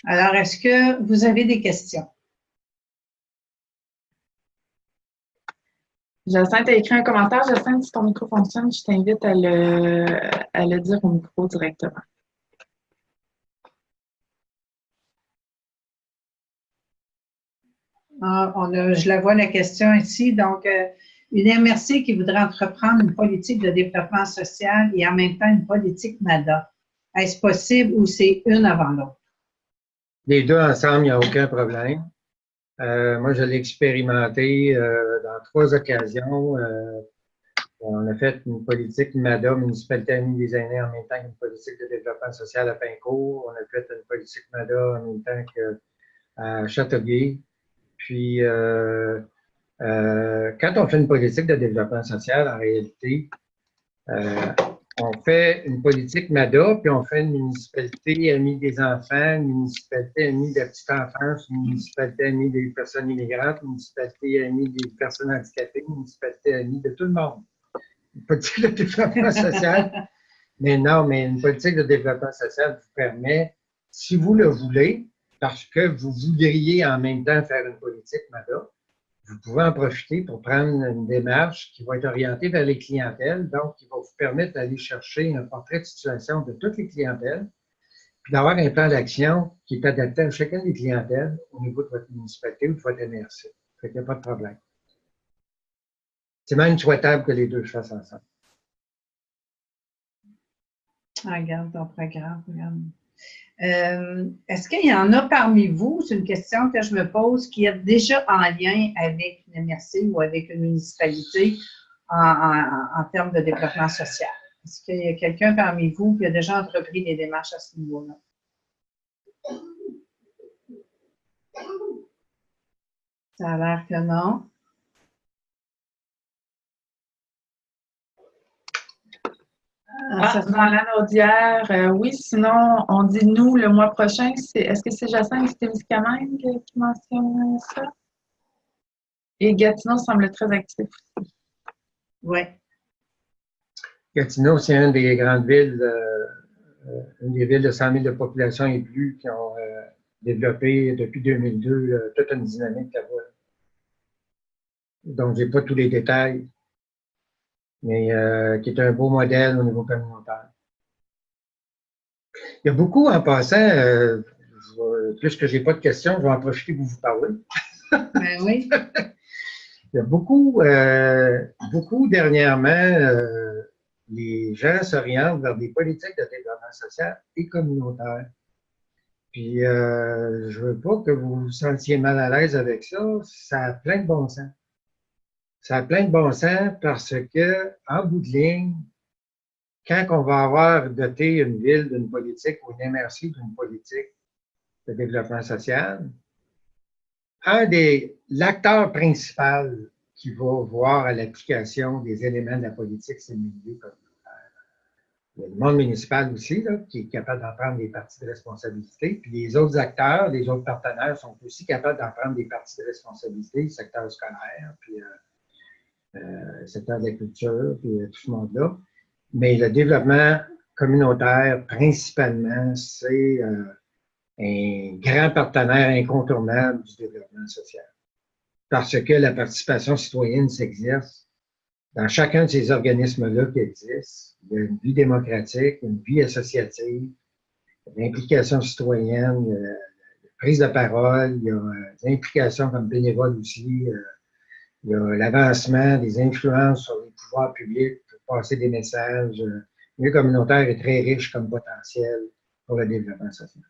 Speaker 2: Alors, est-ce que vous avez des questions?
Speaker 1: Jacinthe a écrit un commentaire. Jacinthe, si ton micro fonctionne, je t'invite à le dire au micro directement.
Speaker 2: Je la vois, la question ici. Donc, une MRC qui voudrait entreprendre une politique de développement social et en même temps une politique MADA. Est-ce possible ou c'est une avant l'autre?
Speaker 3: Les deux ensemble, il n'y a aucun problème. Moi, je l'ai expérimenté dans 3 occasions. On a fait une politique MADA, Municipalité Amie des aînés, en même temps qu'une politique de développement social à Pincourt. On a fait une politique MADA en même temps qu'à Châteauguay. Puis, quand on fait une politique de développement social, en réalité, on fait une politique MADA, puis on fait une municipalité amie des enfants, une municipalité amie de la petite enfance, une municipalité amie des personnes immigrantes, une municipalité amie des personnes handicapées, une municipalité amie de tout le monde. Une politique de développement social. Mais non, mais une politique de développement social vous permet, si vous le voulez, parce que vous voudriez en même temps faire une politique MADA, vous pouvez en profiter pour prendre une démarche qui va être orientée vers les clientèles, donc qui va vous permettre d'aller chercher un portrait de situation de toutes les clientèles, puis d'avoir un plan d'action qui est adapté à chacune des clientèles au niveau de votre municipalité ou de votre MRC. Fait qu'il n'y a pas de problème. C'est même souhaitable que les deux se fassent ensemble.
Speaker 2: Regarde ton programme, regarde. Est-ce qu'il y en a parmi vous, c'est une question que je me pose, qui est déjà en lien avec une MRC ou avec une municipalité en termes de développement social? Est-ce qu'il y a quelqu'un parmi vous qui a déjà entrepris des démarches à ce niveau-là? Ça a l'air que non.
Speaker 1: Dans la Naudière, oui, sinon, on dit nous le mois prochain. Est-ce que c'est Jacinthe Témiscamingue qui mentionne ça? Et Gatineau semble très actif aussi.
Speaker 2: Oui.
Speaker 3: Gatineau, c'est une des grandes villes, une des villes de 100 000 de population et plus qui ont développé depuis 2002 toute une dynamique là-bas. Donc, je n'ai pas tous les détails, mais qui est un beau modèle au niveau communautaire. Il y a beaucoup en passant, puisque je n'ai pas de questions, je vais en profiter pour vous parler.
Speaker 2: Ben oui.
Speaker 3: Il y a beaucoup dernièrement, les gens s'orientent vers des politiques de développement social et communautaire. Puis, je veux pas que vous vous sentiez mal à l'aise avec ça. Ça a plein de bon sens. Ça a plein de bon sens parce que, en bout de ligne, quand on va avoir doté une ville d'une politique ou une MRC d'une politique de développement social, l'acteur principal qui va voir à l'application des éléments de la politique, c'est le milieu communautaire. Il y a le monde municipal aussi, là, qui est capable d'en prendre des parties de responsabilité. Puis les autres acteurs, les autres partenaires sont aussi capables d'en prendre des parties de responsabilité, le secteur scolaire, puis le secteur de la culture, puis tout ce monde-là. Mais le développement communautaire, principalement, c'est un grand partenaire incontournable du développement social. Parce que la participation citoyenne s'exerce dans chacun de ces organismes-là qui existent. Il y a une vie démocratique, une vie associative, l'implication citoyenne, la prise de parole, il y a l'implication comme bénévole aussi, il y a l'avancement des influences sur les pouvoirs publics pour passer des messages. Le milieu communautaire est très riche comme potentiel pour le développement social.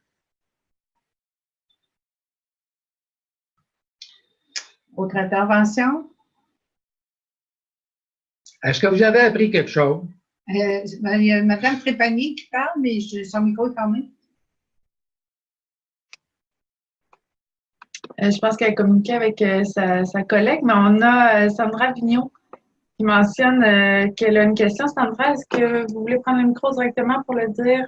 Speaker 2: Autre intervention?
Speaker 3: Est-ce que vous avez appris quelque chose?
Speaker 2: Il y a Mme Trépanier qui parle, mais son micro est fermé.
Speaker 1: Je pense qu'elle a communiqué avec sa collègue, mais on a Sandra Vigneault qui mentionne qu'elle a une question. Sandra, est-ce que vous voulez prendre le micro directement pour le dire?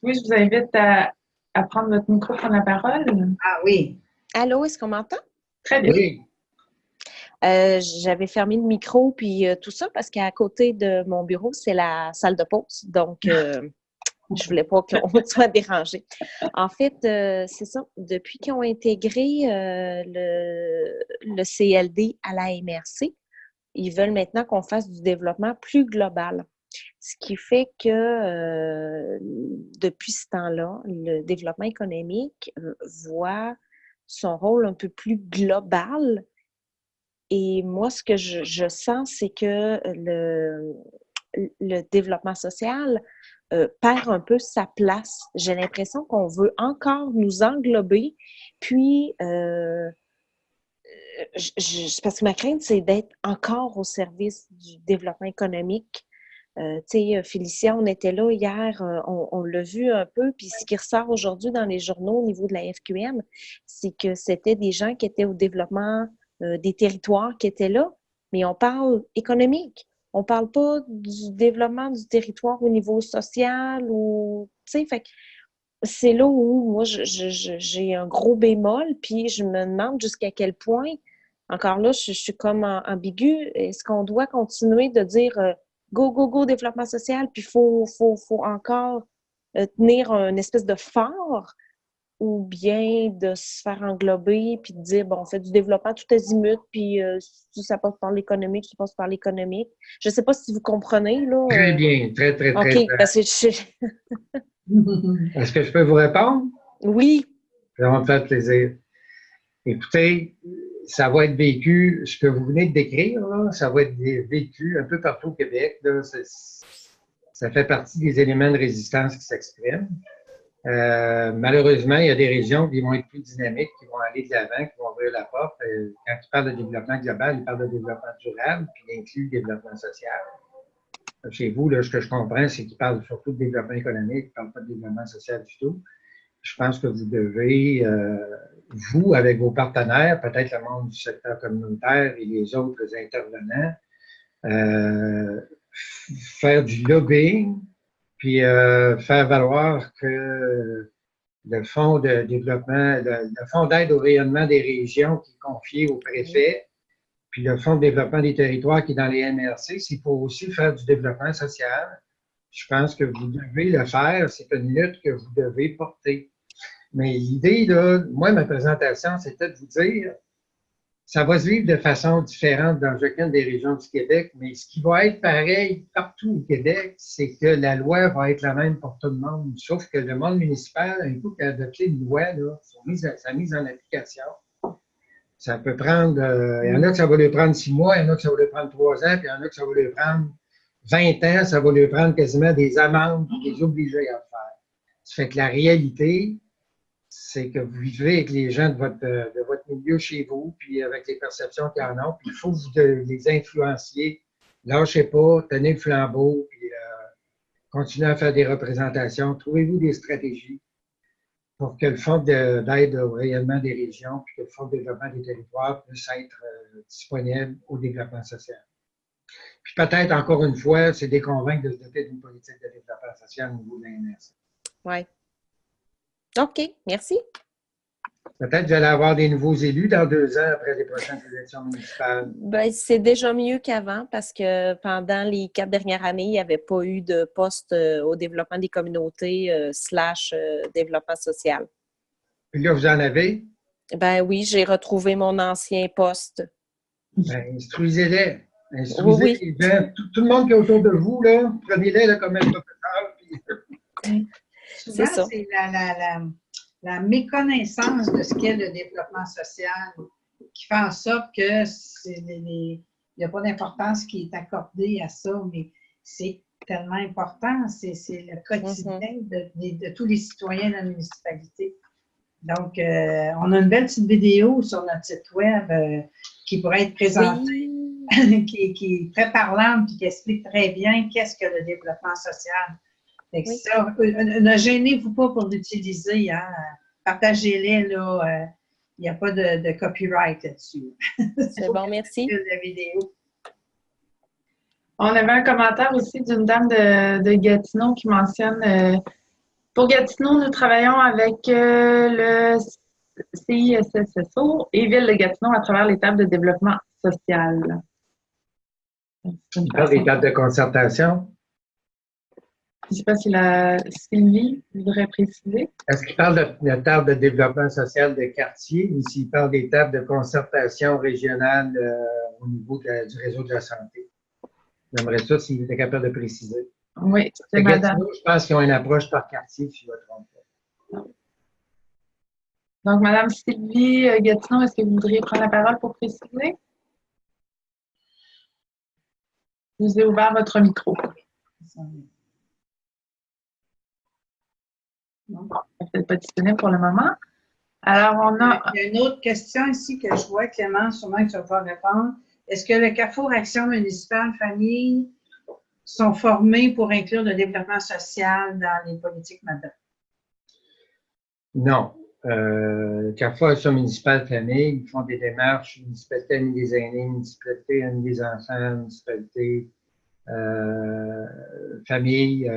Speaker 1: Oui, je vous invite à prendre votre micro, prendre la parole.
Speaker 2: Ah oui.
Speaker 4: Allô, est-ce qu'on m'entend?
Speaker 1: Très bien.
Speaker 3: Oui.
Speaker 4: J'avais fermé le micro puis tout ça parce qu'à côté de mon bureau, c'est la salle de pause. Donc, je voulais pas qu'on soit dérangé. En fait, c'est ça. Depuis qu'ils ont intégré le CLD à la MRC, ils veulent maintenant qu'on fasse du développement plus global. Ce qui fait que depuis ce temps-là, le développement économique voit son rôle un peu plus global. Et moi, ce que je sens, c'est que le développement social perd un peu sa place. J'ai l'impression qu'on veut encore nous englober, puis parce que ma crainte, c'est d'être encore au service du développement économique. Tu sais, Félicia, on était là hier, on l'a vu un peu, puis ce qui ressort aujourd'hui dans les journaux au niveau de la FQM, c'est que c'était des gens qui étaient au développement des territoires qui étaient là, mais on parle économique. On parle pas du développement du territoire au niveau social ou, tu sais, fait que c'est là où moi, j'ai un gros bémol, puis je me demande jusqu'à quel point, encore là, je suis comme ambiguë, est-ce qu'on doit continuer de dire go, go, go, développement social, puis faut encore tenir une espèce de phare, ou bien de se faire englober puis de dire, bon, on fait du développement tout azimut, puis si ça passe par l'économique, ça passe par l'économique. Je ne sais pas si vous comprenez, là.
Speaker 3: Très bien, très, très, très.
Speaker 4: OK, parce que
Speaker 3: Est-ce que je peux vous répondre?
Speaker 4: Oui.
Speaker 3: Ça va me faire plaisir. Écoutez, ça va être vécu, ce que vous venez de décrire, là, ça va être vécu un peu partout au Québec. Là, ça fait partie des éléments de résistance qui s'expriment. Malheureusement, il y a des régions qui vont être plus dynamiques, qui vont aller de l'avant, qui vont ouvrir la porte. Quand ils parlent de développement global, ils parlent de développement durable, puis ils incluent le développement social. Chez vous, là, ce que je comprends, c'est qu'ils parlent surtout de développement économique, ils ne parlent pas de développement social du tout. Je pense que vous devez, vous, avec vos partenaires, peut-être le monde du secteur communautaire et les autres intervenants, faire du lobbying, puis faire valoir que le fonds de développement, le fonds d'aide au rayonnement des régions qui est confié au préfet, puis le fonds de développement des territoires qui est dans les MRC, c'est pour aussi faire du développement social. Je pense que vous devez le faire, c'est une lutte que vous devez porter. Mais l'idée, là, moi, ma présentation, c'était de vous dire, ça va se vivre de façon différente dans chacune des régions du Québec, mais ce qui va être pareil partout au Québec, c'est que la loi va être la même pour tout le monde. Sauf que le monde municipal, un coup qu'il a adopté une loi, là, sa mise en application, ça peut prendre, il y en a que ça va lui prendre 6 mois, il y en a que ça va lui prendre 3 ans, puis il y en a que ça va lui prendre 20 ans, ça va lui prendre quasiment des amendes, puis des obliger à le faire. Ça fait que la réalité, c'est que vous vivez avec les gens de votre milieu chez vous, puis avec les perceptions qu'ils en ont, puis il faut que vous les influenciez. Lâchez pas, tenez le flambeau, puis continuez à faire des représentations. Trouvez-vous des stratégies pour que le Fonds d'aide au rayonnement des régions, puis que le Fonds de développement des territoires puisse être disponible au développement social. Puis peut-être, encore une fois, c'est de convaincre de se doter d'une politique de développement social au niveau de la MRC.
Speaker 4: Oui. OK, merci.
Speaker 3: Peut-être que vous allez avoir des nouveaux élus dans 2 ans après les prochaines élections municipales.
Speaker 4: Ben, c'est déjà mieux qu'avant parce que pendant les 4 dernières années, il n'y avait pas eu de poste au développement des communautés / développement social.
Speaker 3: Puis là, vous en avez.
Speaker 4: Ben oui, j'ai retrouvé mon ancien poste.
Speaker 3: Ben, instruisez-les.
Speaker 4: Oui,
Speaker 3: Instruisez
Speaker 4: oui.
Speaker 3: les gens. Tout le monde qui est autour de vous, là, prenez-les là, comme un professeur. Puis...
Speaker 4: C'est
Speaker 2: Souvent,
Speaker 4: ça.
Speaker 2: c'est la méconnaissance de ce qu'est le développement social qui fait en sorte que il n'y a pas d'importance qui est accordée à ça, mais c'est tellement important. C'est le quotidien de tous les citoyens de la municipalité. Donc, on a une belle petite vidéo sur notre site web qui pourrait être présentée,
Speaker 4: Oui.
Speaker 2: qui est très parlante et qui explique très bien qu'est-ce que le développement social. Fait que
Speaker 4: Oui.
Speaker 2: ça, ne gênez-vous pas pour l'utiliser, hein. Partagez-les, là. Il n'y a pas de copyright là-dessus.
Speaker 4: C'est bon, merci.
Speaker 2: La vidéo.
Speaker 1: On avait un commentaire aussi d'une dame de Gatineau qui mentionne pour Gatineau, nous travaillons avec le CISSSO et Ville de Gatineau à travers les tables de développement social.
Speaker 3: Il parle des tables de concertation.
Speaker 1: Je ne sais pas si Sylvie voudrait préciser.
Speaker 3: Est-ce qu'il parle de table de développement social de quartier ou s'il parle des tables de concertation régionale au niveau du réseau de la santé? J'aimerais ça s'il était capable de préciser.
Speaker 1: Oui, c'est madame.
Speaker 3: Gatineau, je pense qu'ils ont une approche par quartier, si je ne me trompe pas.
Speaker 1: Donc, madame Sylvie Gatineau, est-ce que vous voudriez prendre la parole pour préciser? Je vous ai ouvert votre micro. Non, peut-être pas disponible pour le moment. Alors, on a...
Speaker 2: Il y a une autre question ici que je vois, Clément, sûrement que tu vas pouvoir répondre. Est-ce que le Carrefour Action municipale famille sont formés pour inclure le développement social dans les politiques madame?
Speaker 3: Non. Carrefour Action municipale famille, ils font des démarches, municipalité amie des aînés, municipalité amie des enfants, municipalité famille,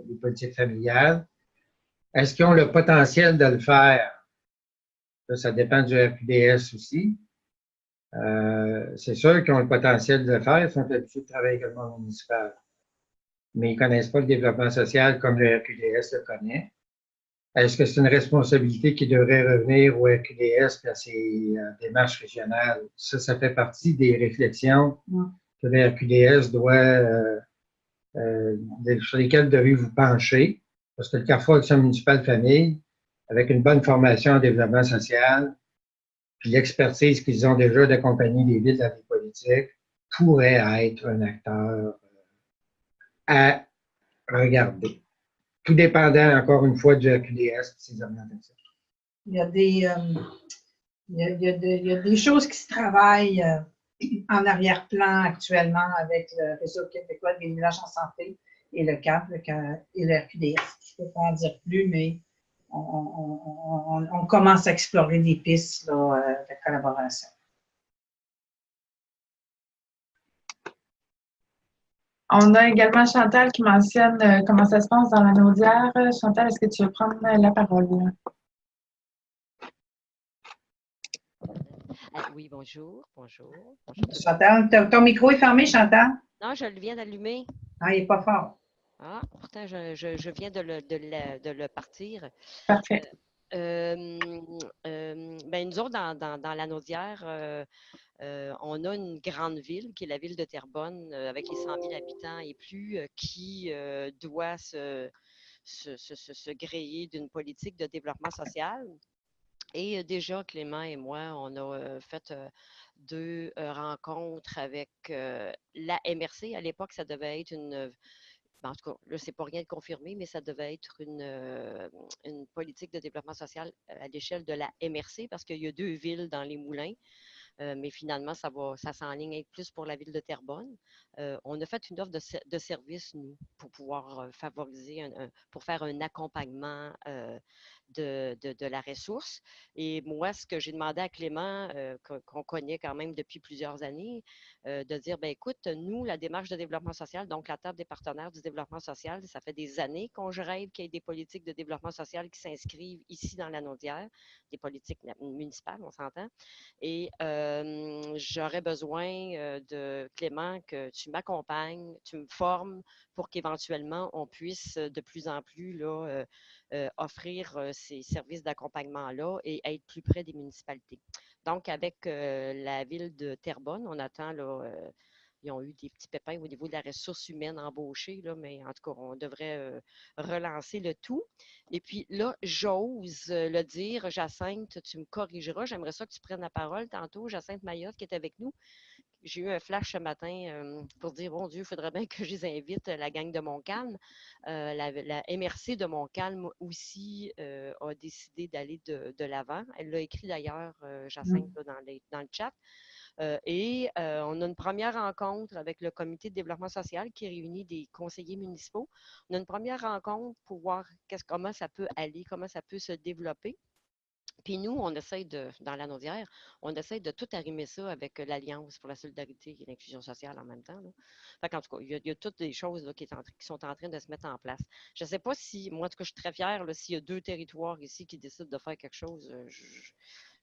Speaker 3: les politiques familiales. Est-ce qu'ils ont le potentiel de le faire? Ça dépend du RQDS aussi. C'est sûr qu'ils ont le potentiel de le faire, ils sont habitués de travailler avec le monde municipal. Mais ils ne connaissent pas le développement social comme le RQDS le connaît. Est-ce que c'est une responsabilité qui devrait revenir au RQDS et à ses démarches régionales? Ça fait partie des réflexions que le RQDS doit, sur lesquelles devez-vous pencher, parce que le Carrefour Action municipale famille, avec une bonne formation en développement social, puis l'expertise qu'ils ont déjà d'accompagner les villes dans les politiques, pourrait être un acteur à regarder. Tout dépendant, encore une fois, du RQDS et ses orientations.
Speaker 2: Il y a des choses qui se travaillent en arrière-plan actuellement avec le Réseau québécois des villages en santé et le CAP et le RQDS. Je ne peux pas en dire plus, mais on commence à explorer des pistes là, de collaboration.
Speaker 1: On a également Chantal qui mentionne comment ça se passe dans la Naudière. Chantal, est-ce que tu veux prendre la parole?
Speaker 5: Oui, bonjour. Bonjour.
Speaker 2: Chantal, ton micro est fermé, Chantal?
Speaker 5: Non, je le viens d'allumer.
Speaker 2: Ah, il n'est pas fort.
Speaker 5: Ah, pourtant, je viens de le partir.
Speaker 1: Parfait.
Speaker 5: Ben, nous autres, dans la Naudière, on a une grande ville qui est la ville de Terrebonne, avec les 100 000 habitants et plus, qui doit se gréer d'une politique de développement social. Et déjà, Clément et moi, on a fait 2 rencontres avec la MRC. À l'époque, ça devait être en tout cas, là, c'est pas rien de confirmé, mais ça devait être une politique de développement social à l'échelle de la MRC parce qu'il y a 2 villes dans les Moulins. Mais finalement, ça s'enligne être plus pour la ville de Terrebonne. On a fait une offre de service, nous, pour pouvoir favoriser, pour faire un accompagnement de la ressource. Et moi, ce que j'ai demandé à Clément, qu'on connaît quand même depuis plusieurs années, de dire, ben écoute, nous, la démarche de développement social, donc la table des partenaires du développement social, ça fait des années qu'on rêve qu'il y ait des politiques de développement social qui s'inscrivent ici dans la Naudière, des politiques municipales, on s'entend. Et j'aurais besoin de Clément que tu m'accompagnes, tu me formes pour qu'éventuellement on puisse de plus en plus là, offrir ces services d'accompagnement-là et être plus près des municipalités. Donc, avec la ville de Terrebonne, on attend là, ils ont eu des petits pépins au niveau de la ressource humaine embauchée, là, mais en tout cas, on devrait relancer le tout. Et puis là, j'ose le dire, Jacinthe, tu me corrigeras. J'aimerais ça que tu prennes la parole tantôt. Jacinthe Mayotte qui est avec nous. J'ai eu un flash ce matin pour dire, bon Dieu, il faudrait bien que je les invite, la gang de Montcalm. La MRC de Montcalm aussi a décidé d'aller de l'avant. Elle l'a écrit d'ailleurs, Jacinthe, dans le chat. Et on a une première rencontre avec le comité de développement social qui réunit des conseillers municipaux. On a une première rencontre pour voir comment ça peut aller, comment ça peut se développer. Puis nous, on essaye dans la Naudière, on essaye de tout arrimer ça avec l'Alliance pour la solidarité et l'inclusion sociale en même temps. Là. Fait qu'en tout cas, il y a toutes des choses là, qui sont en train de se mettre en place. Je ne sais pas si, moi en tout cas, je suis très fière, s'il y a 2 territoires ici qui décident de faire quelque chose,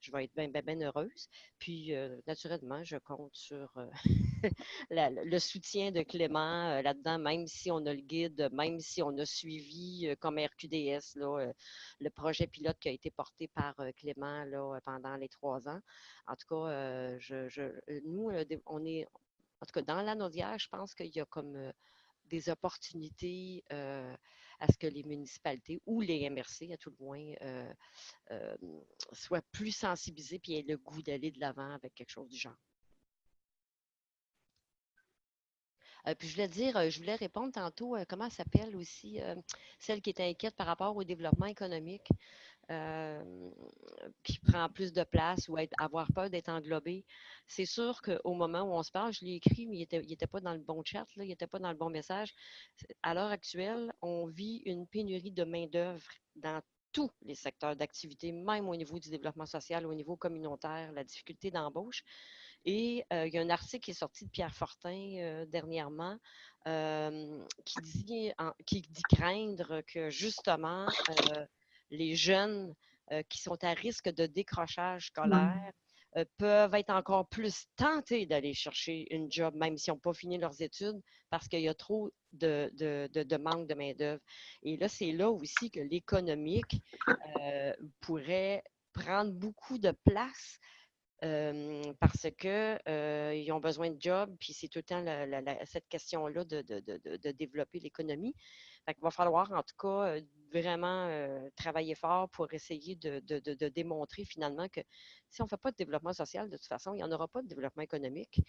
Speaker 5: je vais être bien heureuse. Puis, naturellement, je compte sur le soutien de Clément là-dedans, même si on a le guide, même si on a suivi comme RQDS là, le projet pilote qui a été porté par Clément là, pendant les 3 ans. En tout cas, nous, on est, en tout cas, dans la Naudière, je pense qu'il y a comme des opportunités à ce que les municipalités ou les MRC, à tout le moins, soient plus sensibilisés et aient le goût d'aller de l'avant avec quelque chose du genre. Puis je voulais répondre tantôt, comment elle s'appelle aussi, celle qui est inquiète par rapport au développement économique, qui prend plus de place ou avoir peur d'être englobée. C'est sûr qu'au moment où on se parle, je l'ai écrit, mais il n'était pas dans le bon chat, là, il n'était pas dans le bon message. À l'heure actuelle, on vit une pénurie de main-d'œuvre dans tous les secteurs d'activité, même au niveau du développement social, au niveau communautaire, la difficulté d'embauche. Et il y a un article qui est sorti de Pierre Fortin dernièrement qui dit craindre que justement les jeunes qui sont à risque de décrochage scolaire peuvent être encore plus tentés d'aller chercher une job, même s'ils n'ont pas fini leurs études, parce qu'il y a trop de manque de main-d'œuvre. Et là, c'est là aussi que l'économique pourrait prendre beaucoup de place parce qu'ils ont besoin de job, puis c'est tout le temps cette question-là de développer l'économie. Fait qu'il va falloir, en tout cas, vraiment travailler fort pour essayer de démontrer finalement que si on ne fait pas de développement social, de toute façon, il n'y en aura pas de développement économique.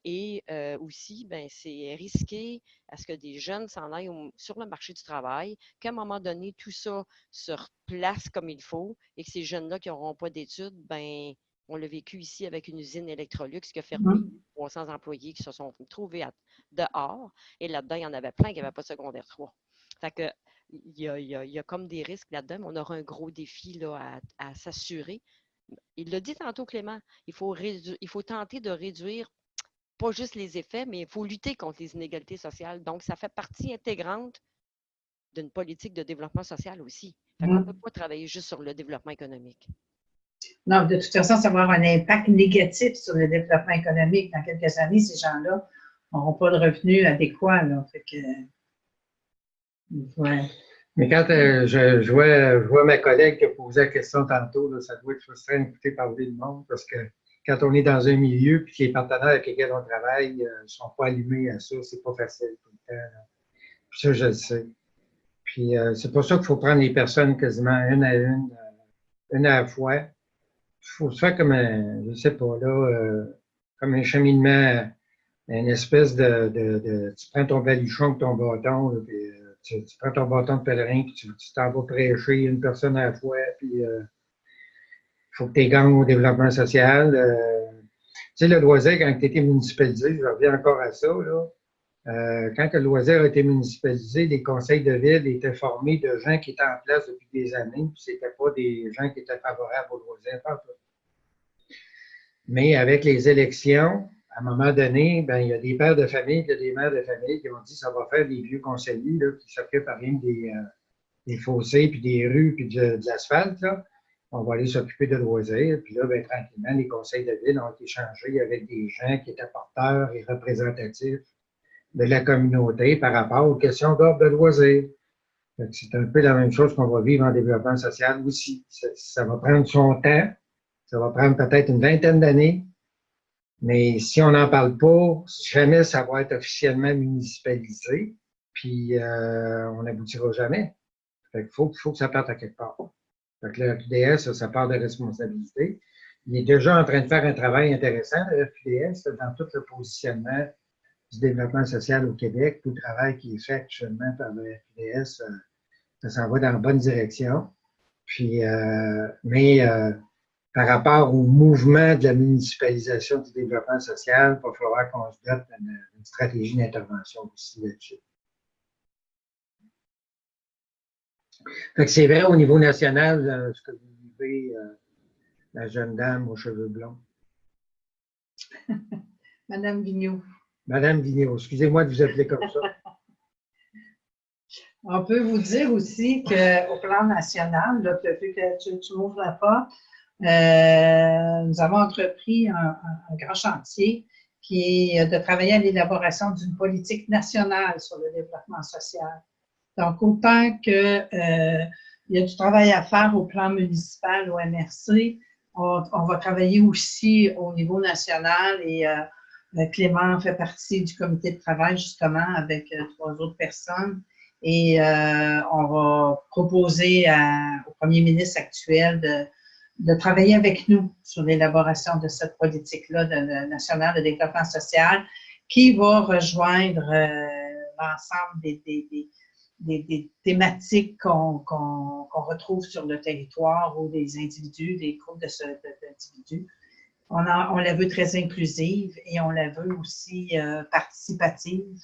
Speaker 5: Et aussi, ben, c'est risqué à ce que des jeunes s'en aillent sur le marché du travail, qu'à un moment donné, tout ça se replace comme il faut et que ces jeunes-là qui n'auront pas d'études, ben on l'a vécu ici avec une usine Electrolux qui a fermé, 300 employés qui se sont trouvés dehors. Et là-dedans, il y en avait plein qui n'avaient pas de secondaire 3. Fait que, il y a comme des risques là-dedans, mais on aura un gros défi là, à s'assurer. Il l'a dit tantôt, Clément, il faut tenter de réduire pas juste les effets, mais il faut lutter contre les inégalités sociales. Donc, ça fait partie intégrante d'une politique de développement social aussi. Fait qu'on ne peut pas travailler juste sur le développement économique.
Speaker 2: Non, de toute façon, ça va avoir un impact négatif sur le développement économique. Dans quelques années, ces gens-là n'auront pas de revenus adéquats. Là. Fait que, ouais.
Speaker 3: Mais quand je vois ma collègue qui a posé la question tantôt, là, ça doit être frustrant d'écouter parler de monde parce que quand on est dans un milieu puis que les partenaires avec lesquels on travaille ne sont pas allumés à ça, c'est pas facile tout le temps. Là. Puis ça, je le sais. Puis c'est pour ça qu'il faut prendre les personnes quasiment une à la fois. Il faut se faire comme un, je sais pas, là, comme un cheminement, une espèce tu prends ton baluchon avec ton bâton, là, puis tu prends ton bâton de pèlerin, puis tu t'en vas prêcher une personne à la fois, puis il faut que tu gagnes au développement social. Tu sais, le Loisel, quand tu étais municipalisé, je reviens encore à ça, là, Quand le loisir a été municipalisé, les conseils de ville étaient formés de gens qui étaient en place depuis des années, puis ce n'étaient pas des gens qui étaient favorables au loisir. Mais avec les élections, à un moment donné, ben, il y a des pères de famille, il y a des mères de famille qui ont dit que ça va faire des vieux conseillers là, qui s'occupent à rien des fossés, puis des rues, puis de l'asphalte. On va aller s'occuper de loisirs. Puis là, ben, tranquillement, les conseils de ville ont été changés avec des gens qui étaient porteurs et représentatifs de la communauté par rapport aux questions d'ordre de loisirs. C'est un peu la même chose qu'on va vivre en développement social aussi. Ça va prendre son temps. Ça va prendre peut-être une vingtaine d'années. Mais si on n'en parle pas, jamais ça va être officiellement municipalisé. Puis on n'aboutira jamais. Fait qu'il faut que ça parte à quelque part. Fait que le FQDS, ça part de responsabilité. Il est déjà en train de faire un travail intéressant, le FQDS, dans tout le positionnement du développement social au Québec. Tout le travail qui est fait actuellement par le FQDS, ça s'en va dans la bonne direction. Puis, par rapport au mouvement de la municipalisation du développement social, il va falloir qu'on se dote d'une stratégie d'intervention aussi là-dessus. Fait que c'est vrai au niveau national, ce que vous vivez, la jeune dame aux cheveux blonds.
Speaker 2: Madame Vigneault.
Speaker 3: Madame Vigneault, excusez-moi de vous appeler comme ça.
Speaker 2: On peut vous dire aussi qu'au plan national, là, vu que tu m'ouvres la porte, nous avons entrepris un grand chantier qui est de travailler à l'élaboration d'une politique nationale sur le développement social. Donc, autant que il y a du travail à faire au plan municipal, au MRC, on va travailler aussi au niveau national et Clément fait partie du comité de travail justement avec 3 autres personnes et on va proposer au premier ministre actuel de travailler avec nous sur l'élaboration de cette politique-là nationale de développement social qui va rejoindre l'ensemble des thématiques qu'on retrouve sur le territoire ou des individus, des groupes d'individus. On la veut très inclusive et on la veut aussi participative.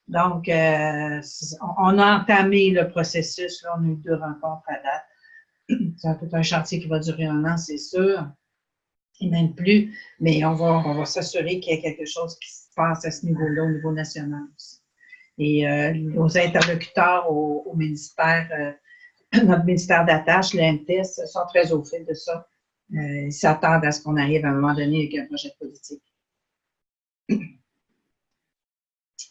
Speaker 2: Donc, on a entamé le processus. Là, on a eu 2 rencontres à date. C'est un chantier qui va durer 1 an, c'est sûr, et même plus. Mais on va s'assurer qu'il y a quelque chose qui se passe à ce niveau-là, au niveau national aussi. Et nos interlocuteurs au ministère, notre ministère d'attache, l'INTES, sont très au fait de ça. Ils s'attendent à ce qu'on arrive à un moment donné avec un projet politique.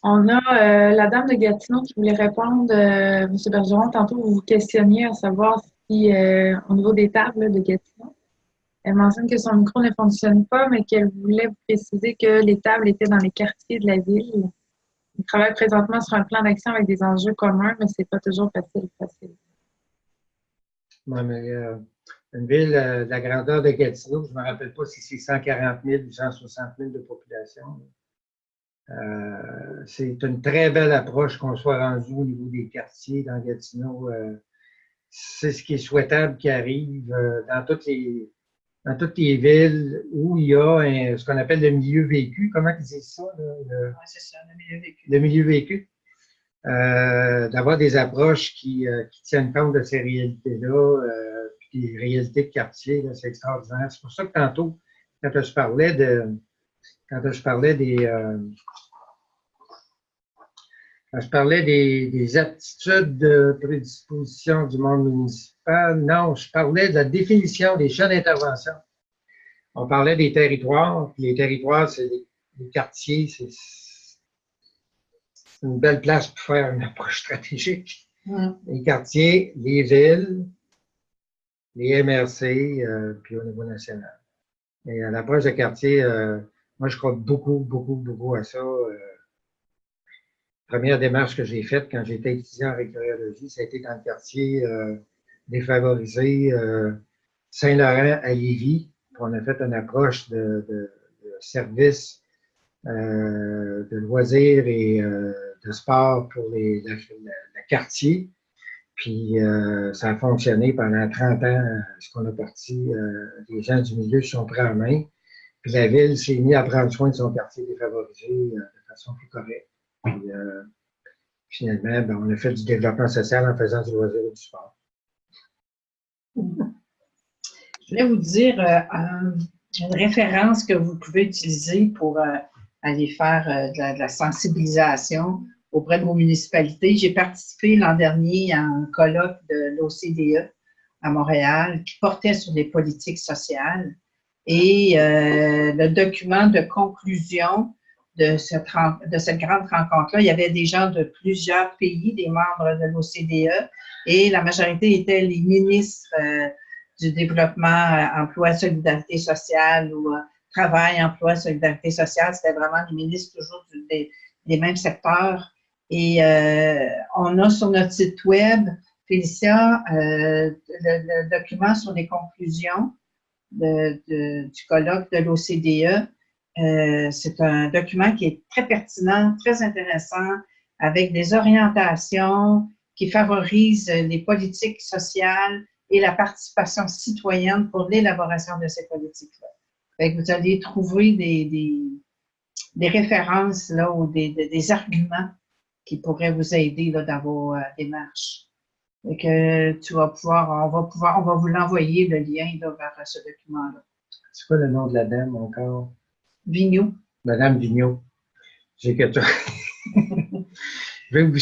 Speaker 1: On a la dame de Gatineau qui voulait répondre. M. Bergeron, tantôt, vous vous questionniez à savoir si, au niveau des tables de Gatineau, elle mentionne que son micro ne fonctionne pas, mais qu'elle voulait vous préciser que les tables étaient dans les quartiers de la ville. Il travaille présentement sur un plan d'action avec des enjeux communs, mais c'est pas toujours facile.
Speaker 3: Oui, mais une ville de la grandeur de Gatineau, je ne me rappelle pas si c'est 140 000 ou 160 000 de population. C'est une très belle approche qu'on soit rendu au niveau des quartiers dans Gatineau. C'est ce qui est souhaitable qui arrive dans toutes les villes où il y a ce qu'on appelle le milieu vécu. Comment ils disent ça?
Speaker 2: Oui, c'est ça, le milieu vécu.
Speaker 3: Le milieu vécu. D'avoir des approches qui tiennent compte de ces réalités-là, puis des réalités de quartier, c'est extraordinaire. C'est pour ça que tantôt, quand je parlais des aptitudes de prédisposition du monde municipal, non, je parlais de la définition des champs d'intervention. On parlait des territoires, puis les territoires, c'est les quartiers, c'est une belle place pour faire une approche stratégique. Les quartiers, les villes, les MRC, puis au niveau national. Et à l'approche de quartier, moi, je crois beaucoup à ça. Première démarche que j'ai faite quand j'étais étudiant en recréologie, ça a été dans le quartier défavorisé Saint-Laurent à Lévis. On a fait une approche de services de loisirs et de sport pour le quartier. Puis ça a fonctionné pendant 30 ans, ce qu'on a parti. Les gens du milieu se sont pris en main. Puis la ville s'est mise à prendre soin de son quartier défavorisé de façon plus correcte. Puis, finalement, ben, on a fait du développement social en faisant du loisir et du sport.
Speaker 2: Je voulais vous dire une référence que vous pouvez utiliser pour aller faire de la sensibilisation auprès de vos municipalités. J'ai participé l'an dernier à un colloque de l'OCDE à Montréal qui portait sur les politiques sociales. Et le document de conclusion de cette grande rencontre-là, il y avait des gens de plusieurs pays, des membres de l'OCDE, et la majorité étaient les ministres du développement, emploi, solidarité sociale ou travail, emploi, solidarité sociale. C'était vraiment les ministres toujours des mêmes secteurs. Et on a sur notre site web, Félicia, le document sur les conclusions du colloque de l'OCDE. C'est un document qui est très pertinent, très intéressant, avec des orientations qui favorisent les politiques sociales et la participation citoyenne pour l'élaboration de ces politiques-là. Vous allez trouver des références là, ou des arguments qui pourraient vous aider là, dans vos démarches. Et que on va vous l'envoyer, le lien là, vers ce document-là.
Speaker 3: C'est quoi le nom de la dame encore?
Speaker 2: Vigneault.
Speaker 3: Madame Vigneault. J'ai que toi. Je veux que vous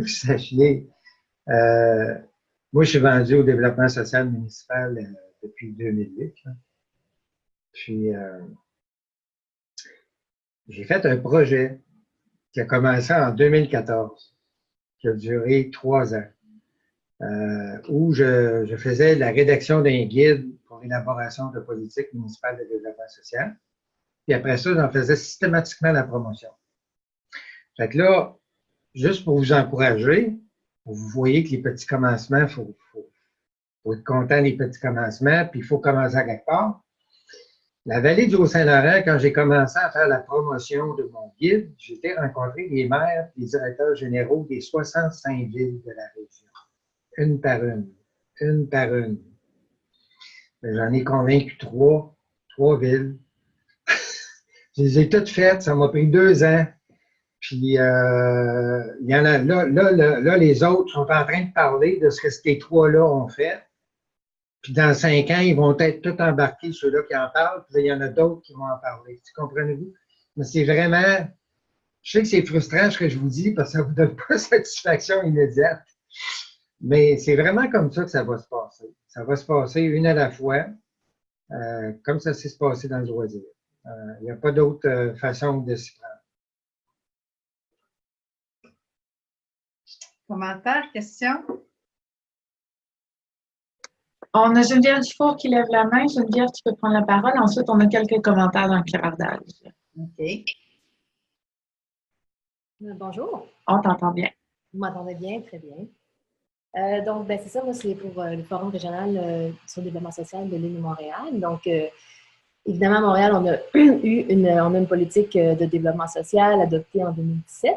Speaker 3: sachiez. Moi, je suis vendu au développement social municipal depuis 2008. Là. Puis, j'ai fait un projet qui a commencé en 2014, qui a duré 3 ans, où je faisais la rédaction d'un guide pour l'élaboration de politique municipale de développement social. Puis après ça, j'en faisais systématiquement la promotion. Fait que là, juste pour vous encourager, vous voyez que les petits commencements, il faut être content des petits commencements, puis il faut commencer à quelque part. La vallée du Haut-Saint-Laurent, quand j'ai commencé à faire la promotion de mon guide, j'ai été rencontrer les maires et les directeurs généraux des 65 villes de la région. Une par une. J'en ai convaincu 3 villes. Je les ai toutes faites, ça m'a pris 2 ans. Puis, il y en a, là, les autres sont en train de parler de ce que ces 3-là ont fait. Puis, dans 5 ans, ils vont être tous embarqués, ceux-là qui en parlent. Puis, là, il y en a d'autres qui vont en parler. Comprenez-vous? Mais c'est vraiment, je sais que c'est frustrant ce que je vous dis parce que ça ne vous donne pas satisfaction immédiate. Mais c'est vraiment comme ça que ça va se passer. Ça va se passer une à la fois, comme ça s'est passé dans le loisir. Il n'y a pas d'autre façon de s'y prendre.
Speaker 2: Commentaires, questions?
Speaker 1: On a Geneviève Dufour qui lève la main. Geneviève, tu peux prendre la parole. Ensuite, on a quelques commentaires dans le clavardage.
Speaker 2: OK.
Speaker 6: Bonjour.
Speaker 1: On t'entend bien.
Speaker 6: Vous m'entendez bien? Très bien. Donc, c'est ça, moi, c'est pour le Forum régional sur le développement social de l'île de Montréal. Donc, évidemment, à Montréal, on a on a une politique de développement social adoptée en 2017.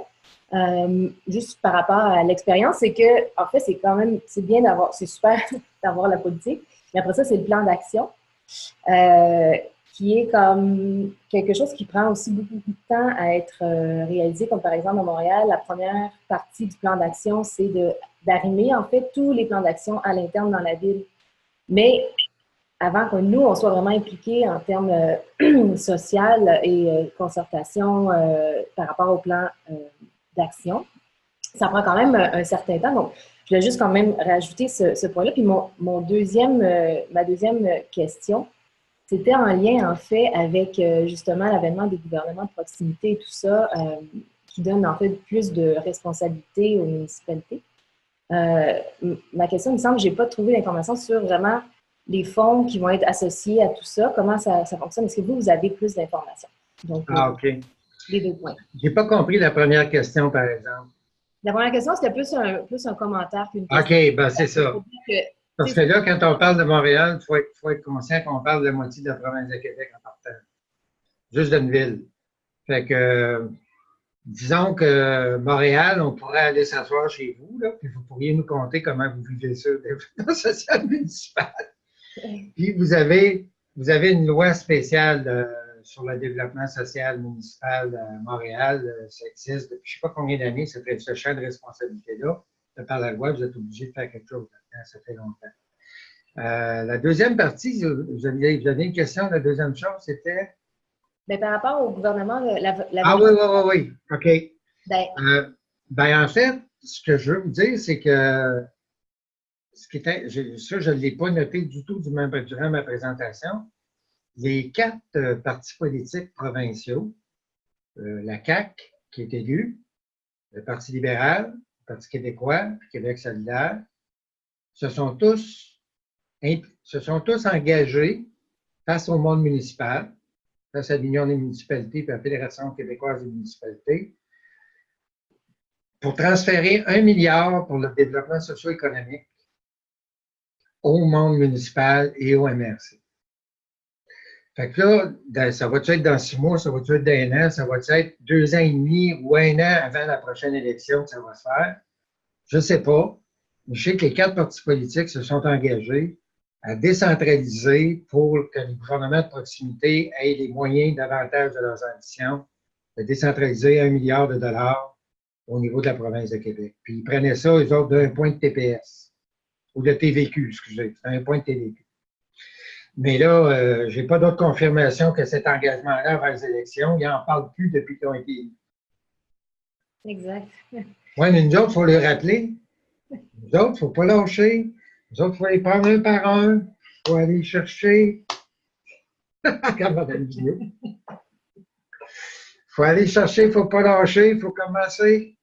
Speaker 6: Juste par rapport à l'expérience, c'est que, en fait, c'est bien d'avoir, c'est super d'avoir la politique, mais après ça, c'est le plan d'action, qui est comme quelque chose qui prend aussi beaucoup de temps à être réalisé, comme par exemple à Montréal, la première partie du plan d'action, c'est d'arrimer, en fait, tous les plans d'action à l'interne dans la ville. Mais avant que nous, on soit vraiment impliqués en termes social et concertation par rapport au plan d'action, ça prend quand même un certain temps. Donc, je voulais juste quand même rajouter ce point-là. Puis ma deuxième question, c'était en lien, en fait, avec justement l'avènement des gouvernements de proximité et tout ça, qui donne en fait plus de responsabilités aux municipalités. Ma question, il me semble que je n'ai pas trouvé d'informations sur vraiment les fonds qui vont être associés à tout ça, comment ça fonctionne. Est-ce que vous avez plus d'informations? Donc,
Speaker 3: OK.
Speaker 6: Les 2 points.
Speaker 3: J'ai pas compris la première question, par exemple.
Speaker 6: La première question, c'était plus un commentaire qu'une question.
Speaker 3: OK, ben c'est ça. Parce que là, quand on parle de Montréal, il faut être conscient qu'on parle de la moitié de la province de Québec en partant. Juste d'une ville. Fait que, disons que Montréal, on pourrait aller s'asseoir chez vous, là, puis vous pourriez nous conter comment vous vivez ça, le développement social municipal. Puis vous avez une loi spéciale sur le développement social municipal à Montréal. Ça existe depuis je ne sais pas combien d'années, ce champ de responsabilité-là. Par la loi, vous êtes obligé de faire quelque chose là-dedans, ça fait longtemps. La deuxième partie, vous aviez une question. La deuxième chose, c'était?
Speaker 6: Mais par rapport au gouvernement,
Speaker 3: Ah oui. OK.
Speaker 6: Ben,
Speaker 3: En fait, ce que je veux vous dire, c'est que ça, je ne l'ai pas noté du tout durant ma présentation. Les 4 partis politiques provinciaux, la CAQ, qui est élue, le Parti libéral, le Parti québécois, puis Québec solidaire, se sont tous engagés face au monde municipal, face à l'Union des municipalités et à la Fédération québécoise des municipalités, pour transférer 1 milliard pour le développement socio-économique au monde municipal et au MRC. Fait que là, ça va être dans 6 mois, ça va être dans 1 an, ça va être 2 ans et demi ou 1 an avant la prochaine élection que ça va se faire. Je ne sais pas. Mais je sais que les 4 partis politiques se sont engagés à décentraliser pour que les gouvernements de proximité aient les moyens davantage de leurs ambitions, de décentraliser 1 milliard de dollars au niveau de la province de Québec. Puis ils prenaient ça, eux autres, d'un point de TPS, ou de TVQ, excusez, c'est un point de TVQ. Mais là, je n'ai pas d'autre confirmation que cet engagement-là vers les élections. Ils n'en parlent plus depuis qu'ils ont été élus.
Speaker 6: Exact.
Speaker 3: Oui, mais nous autres, il faut le rappeler. Nous autres, il ne faut pas lâcher. Nous autres, il faut les prendre un par un. Il faut aller chercher. Regarde la vidéo. Il faut aller chercher, il ne faut pas lâcher, il faut commencer.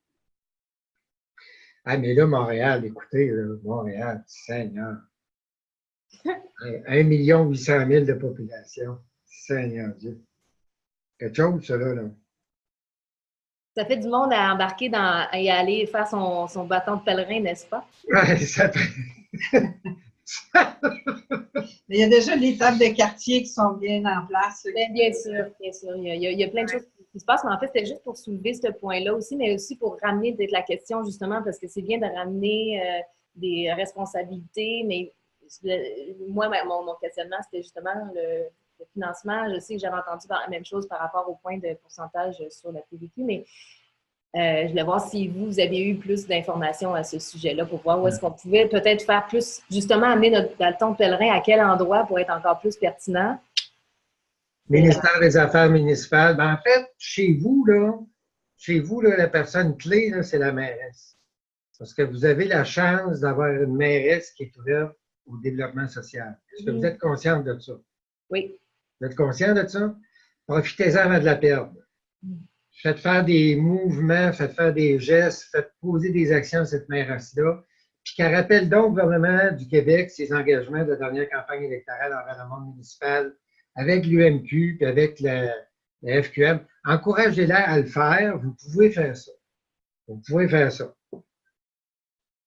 Speaker 3: Ah, mais là, Montréal, écoutez, là, Montréal, Seigneur. 1 800 000 de population. Seigneur Dieu. Quelque chose, ça, là.
Speaker 6: Ça fait du monde à embarquer à y aller faire son bâton de pèlerin, n'est-ce pas?
Speaker 3: Ouais, ça fait...
Speaker 2: Mais il y a déjà les tables de quartier qui sont bien en place.
Speaker 6: Bien sûr, bien sûr. Il y a plein de choses qui se passent, mais en fait, c'était juste pour soulever ce point-là aussi, mais aussi pour ramener peut-être la question, justement, parce que c'est bien de ramener des responsabilités, mais moi, mon questionnement, c'était justement le financement. Je sais que j'avais entendu la même chose par rapport au point de pourcentage sur la TVQ, mais je voulais voir si vous avez eu plus d'informations à ce sujet-là pour voir où est-ce qu'on pouvait peut-être faire plus, justement, amener notre bâton de pèlerin à quel endroit pour être encore plus pertinent.
Speaker 3: Ministère des Affaires municipales. Ben, en fait, chez vous, là, la personne clé, là, c'est la mairesse. Parce que vous avez la chance d'avoir une mairesse qui est ouverte au développement social. Est-ce que vous êtes consciente de ça?
Speaker 6: Oui.
Speaker 3: Vous êtes conscient de ça? Profitez-en avant de la perdre. Faites faire des mouvements, faites faire des gestes, faites poser des actions à cette mairesse-là, puis qu'elle rappelle donc au gouvernement du Québec ses engagements de la dernière campagne électorale envers le monde municipal avec l'UMQ puis avec la FQM. Encouragez-la à le faire. Vous pouvez faire ça. Vous pouvez faire ça.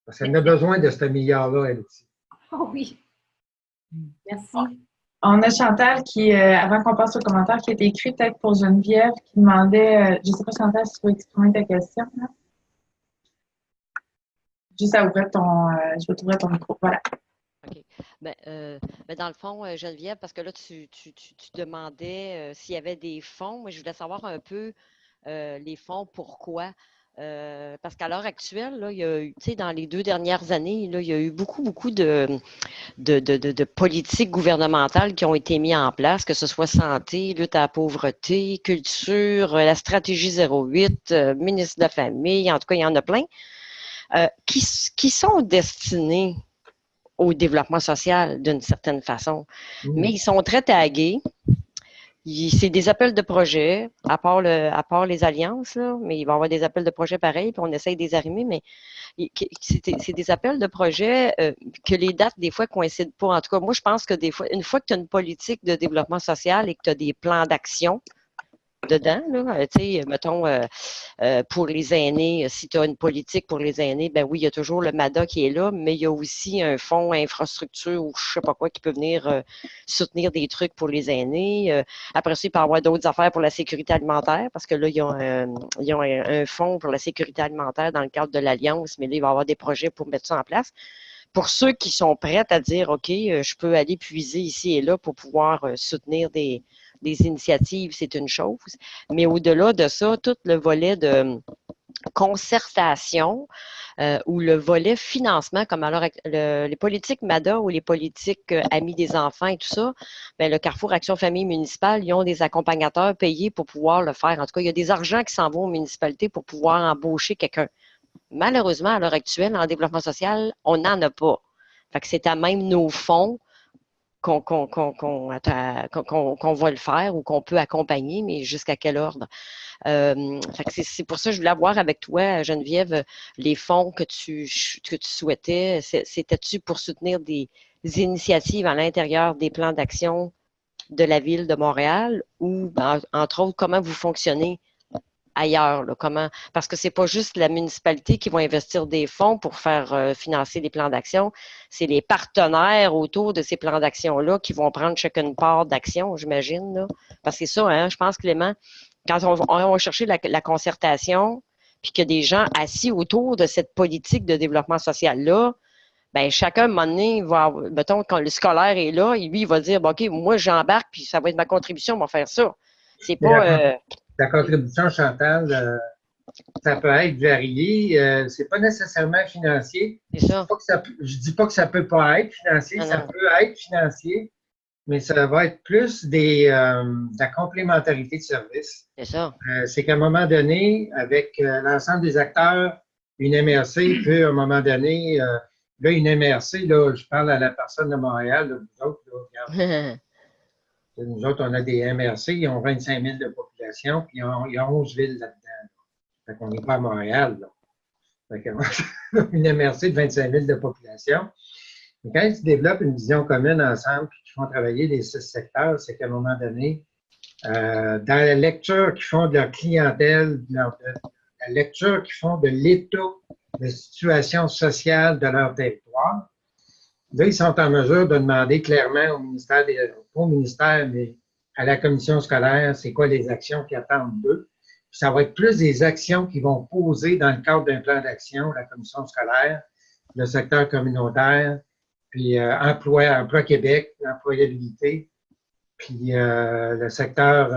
Speaker 3: Parce qu'elle a besoin de ce milliard-là, elle aussi.
Speaker 6: Oh oui. Merci.
Speaker 1: On a Chantal qui, avant qu'on passe aux commentaires, qui a été écrit peut-être pour Geneviève, qui demandait, je ne sais pas Chantal, si tu peux exprimer ta question. Là. Juste à ouvrir je vais t'ouvrir ton micro. Voilà.
Speaker 5: OK. Dans le fond, Geneviève, parce que là, tu demandais s'il y avait des fonds. Moi, je voulais savoir un peu les fonds, pourquoi. Parce qu'à l'heure actuelle, là, il y a eu, dans les 2 dernières années, là, il y a eu beaucoup de politiques gouvernementales qui ont été mises en place, que ce soit santé, lutte à la pauvreté, culture, la stratégie 08, ministre de la Famille, en tout cas, il y en a plein, qui sont destinés au développement social d'une certaine façon. Mais ils sont très tagués. C'est des appels de projet, à part les alliances, là, mais il va y avoir des appels de projet pareils, puis on essaye de les arrimer, mais c'est des appels de projet que les dates, des fois, coïncident pas. En tout cas, moi, je pense que des fois, une fois que tu as une politique de développement social et que tu as des plans d'action dedans, là, mettons, pour les aînés, si tu as une politique pour les aînés, ben oui, il y a toujours le MADA qui est là, mais il y a aussi un fonds infrastructure ou je sais pas quoi qui peut venir soutenir des trucs pour les aînés. Après ça, il peut y avoir d'autres affaires pour la sécurité alimentaire, parce que là, ils ont un fonds pour la sécurité alimentaire dans le cadre de l'Alliance, mais là, il va y avoir des projets pour mettre ça en place. Pour ceux qui sont prêts à dire, OK, je peux aller puiser ici et là pour pouvoir soutenir des initiatives, c'est une chose. Mais au-delà de ça, tout le volet de concertation ou le volet financement, comme alors les politiques MADA ou les politiques Amis des enfants et tout ça, bien, le Carrefour Action Famille municipale, ils ont des accompagnateurs payés pour pouvoir le faire. En tout cas, il y a des argents qui s'en vont aux municipalités pour pouvoir embaucher quelqu'un. Malheureusement, à l'heure actuelle, en développement social, on n'en a pas. Fait que c'est à même nos fonds qu'on va le faire ou qu'on peut accompagner, mais jusqu'à quel ordre? C'est pour ça que je voulais voir avec toi, Geneviève, les fonds que tu souhaitais. C'était-tu pour soutenir des initiatives à l'intérieur des plans d'action de la Ville de Montréal ou, entre autres, comment vous fonctionnez ailleurs? Là, parce que ce n'est pas juste la municipalité qui va investir des fonds pour faire financer les plans d'action, c'est les partenaires autour de ces plans d'action-là qui vont prendre chacune part d'action, j'imagine. Là. Parce que c'est ça, hein, je pense, Clément, quand on va chercher la concertation, puis qu'il y a des gens assis autour de cette politique de développement social-là, bien, chacun, à un moment donné, mettons, quand le scolaire est là, lui, il va dire, bon, OK, moi, j'embarque, puis ça va être ma contribution, on va faire ça. C'est pas...
Speaker 3: La contribution, Chantal, ça peut être varié. C'est pas nécessairement financier.
Speaker 5: C'est ça.
Speaker 3: Je dis pas que ça peut pas être financier. Ça peut être financier, mais ça va être plus de la complémentarité de services.
Speaker 5: C'est ça.
Speaker 3: C'est qu'à un moment donné, avec l'ensemble des acteurs, une MRC peut, à un moment donné, là, une MRC, là, je parle à la personne de Montréal, là, vous autres, là, regarde. Nous autres, on a des MRC, ils ont 25 000 de population, puis il y a 11 villes là-dedans. Fait qu'on n'est pas à Montréal, là. Fait que, une MRC de 25 000 de population. Mais quand ils développent une vision commune ensemble, puis qu'ils font travailler les 6 secteurs, c'est qu'à un moment donné, dans la lecture qu'ils font de leur clientèle, la lecture qu'ils font de l'état de situation sociale de leur territoire, là, ils sont en mesure de demander clairement au ministère, pas au ministère, mais à la commission scolaire, c'est quoi les actions qu'ils attendent d'eux. Puis ça va être plus des actions qu'ils vont poser dans le cadre d'un plan d'action, la commission scolaire, le secteur communautaire, puis Emploi Québec, l'employabilité, puis le secteur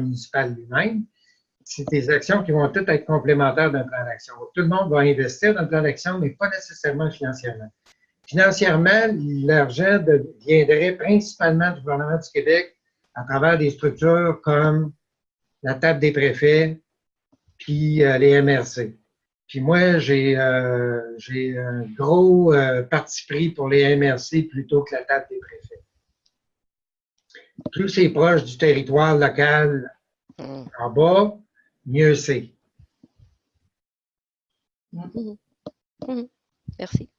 Speaker 3: municipal lui-même. C'est des actions qui vont toutes être complémentaires d'un plan d'action. Tout le monde va investir dans le plan d'action, mais pas nécessairement financièrement. Financièrement, l'argent viendrait principalement du gouvernement du Québec à travers des structures comme la table des préfets puis les MRC. Puis moi, j'ai un gros parti pris pour les MRC plutôt que la table des préfets. Plus c'est proche du territoire local en bas, mieux c'est.
Speaker 5: Merci.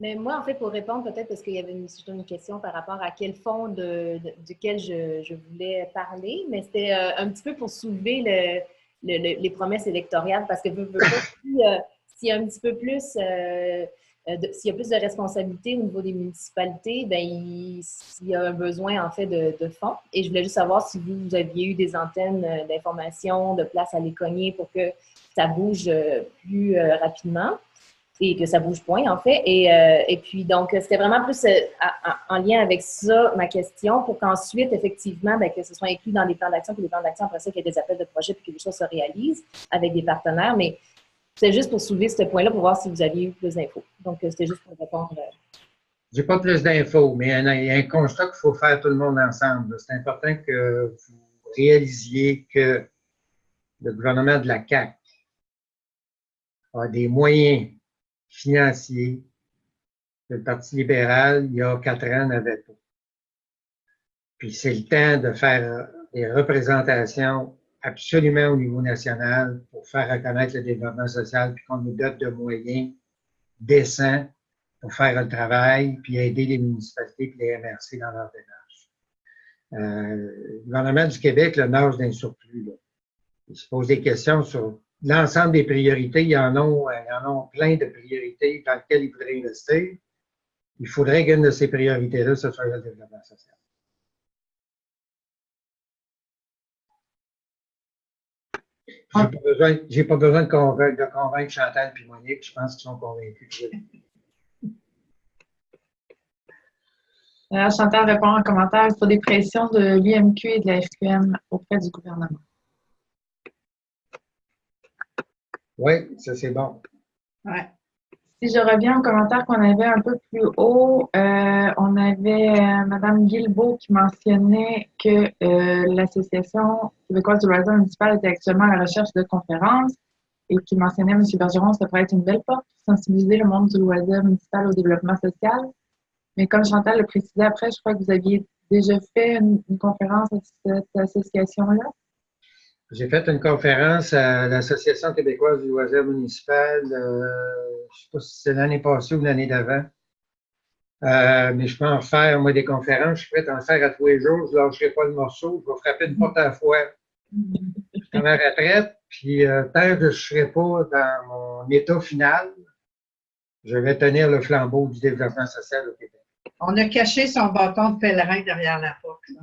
Speaker 6: Mais moi, en fait, pour répondre peut-être, parce qu'il y avait une question par rapport à quel fonds duquel je voulais parler, mais c'était un petit peu pour soulever les promesses électorales, parce que s'il y a un petit peu plus, s'il y a plus de responsabilités au niveau des municipalités, bien, il y a un besoin, en fait, de fonds. Et je voulais juste savoir si vous aviez eu des antennes d'information, de place à les cogner pour que ça bouge plus rapidement. Et que ça bouge point, en fait. Et puis, donc, c'était vraiment plus en lien avec ça, ma question, pour qu'ensuite, effectivement, bien, que ce soit inclus dans les plans d'action, puis les plans d'action, après ça, qu'il y ait des appels de projet, puis que les choses se réalisent avec des partenaires. Mais c'est juste pour soulever ce point-là, pour voir si vous aviez eu plus d'infos. Donc, c'était juste pour répondre.
Speaker 3: J'ai pas plus d'infos, mais il y a un constat qu'il faut faire tout le monde ensemble. C'est important que vous réalisiez que le gouvernement de la CAQ a des moyens financiers que le Parti libéral, il y a 4 ans, n'avait pas. Puis c'est le temps de faire des représentations absolument au niveau national pour faire reconnaître le développement social, puis qu'on nous dote de moyens décents pour faire le travail, puis aider les municipalités et les MRC dans leur démarche. Le gouvernement du Québec le nage d'un surplus. Là. Il se pose des questions sur l'ensemble des priorités. Il y en a plein de priorités dans lesquelles il faudrait investir. Il faudrait qu'une de ces priorités-là, ce soit le développement social. J'ai pas besoin de convaincre Chantal et Monique. Je pense qu'ils sont convaincus.
Speaker 1: Chantal répond en commentaire sur des pressions de l'UMQ et de la FQM auprès du gouvernement.
Speaker 3: Oui, ça c'est bon.
Speaker 2: Ouais.
Speaker 1: Si je reviens aux commentaires qu'on avait un peu plus haut, on avait Mme Guilbeault qui mentionnait que l'Association québécoise du loisir municipal était actuellement à la recherche de conférences et qui mentionnait, M. Bergeron, ça pourrait être une belle porte pour sensibiliser le monde du loisir municipal au développement social. Mais comme Chantal le précisait après, je crois que vous aviez déjà fait une conférence à cette association-là.
Speaker 3: J'ai fait une conférence à l'Association québécoise du loisir municipal, je ne sais pas si c'est l'année passée ou l'année d'avant. Mais je peux en faire, moi, des conférences. Je suis prêt à en faire à tous les jours. Je ne lâcherai pas le morceau. Je vais frapper une porte à la fois. Je suis à ma retraite, puis tant que je ne serai pas dans mon état final, je vais tenir le flambeau du développement social au Québec.
Speaker 2: On a caché son bâton de pèlerin derrière la porte. Là.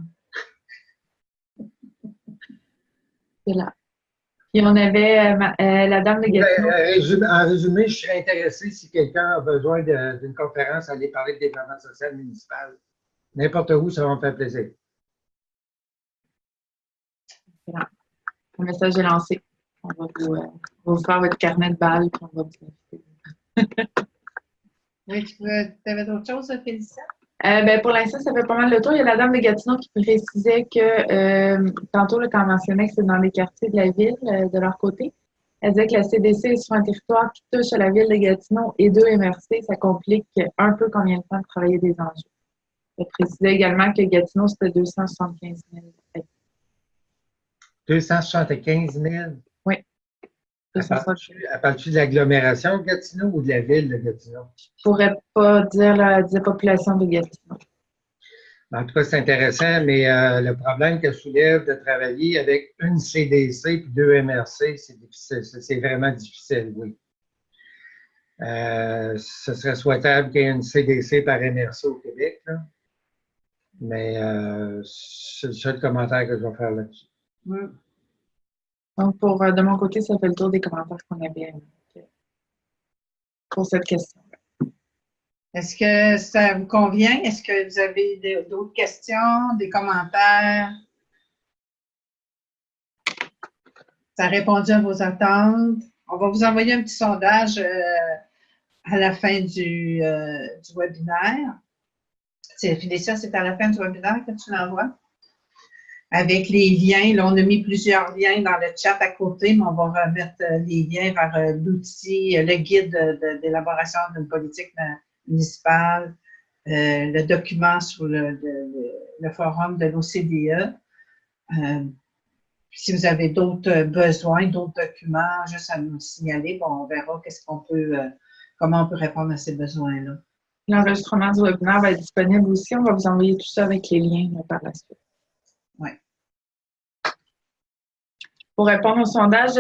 Speaker 1: C'est là. Puis on avait la dame de Gatineau.
Speaker 3: En résumé, je serais intéressé si quelqu'un a besoin d'une conférence à aller parler de développement social municipal. N'importe où, ça va me faire plaisir.
Speaker 1: Le message est lancé. On va vous faire votre carnet de balles. On va vous inviter.
Speaker 2: Oui, tu avais d'autres choses, Félicia?
Speaker 1: Pour l'instant, ça fait pas mal de tour. Il y a la dame de Gatineau qui précisait que, tantôt, là, quand on mentionnait que c'est dans les quartiers de la ville, de leur côté, elle disait que la CDC est sur un territoire qui touche à la ville de Gatineau et 2 MRC. Ça complique un peu combien de temps de travailler des enjeux. Elle précisait également que Gatineau, c'était 275 000.
Speaker 3: 275 000?
Speaker 1: Oui.
Speaker 3: Elle parle-tu de l'agglomération de Gatineau ou de la ville de Gatineau?
Speaker 1: Je ne pourrais pas dire la population de Gatineau.
Speaker 3: En tout cas, c'est intéressant, mais le problème qu'elle soulève de travailler avec une CDC et 2 MRC, c'est difficile. C'est vraiment difficile, oui. Ce serait souhaitable qu'il y ait une CDC par MRC au Québec, là. Mais c'est le seul commentaire que je vais faire là-dessus.
Speaker 1: Donc, de mon côté, ça fait le tour des commentaires qu'on avait pour cette question.
Speaker 2: Est-ce que ça vous convient? Est-ce que vous avez d'autres questions, des commentaires? Ça a répondu à vos attentes. On va vous envoyer un petit sondage à la fin du webinaire. Félicia, c'est à la fin du webinaire que tu l'envoies? Avec les liens. Là, on a mis plusieurs liens dans le chat à côté, mais on va remettre les liens vers l'outil, le guide d'élaboration d'une politique municipale, le document sur le forum de l'OCDE. Si vous avez d'autres besoins, d'autres documents, juste à nous signaler, bon, on verra comment on peut répondre à ces besoins-là.
Speaker 1: L'enregistrement du webinaire va être disponible aussi. On va vous envoyer tout ça avec les liens par la suite.
Speaker 2: Oui.
Speaker 1: Pour répondre au sondage,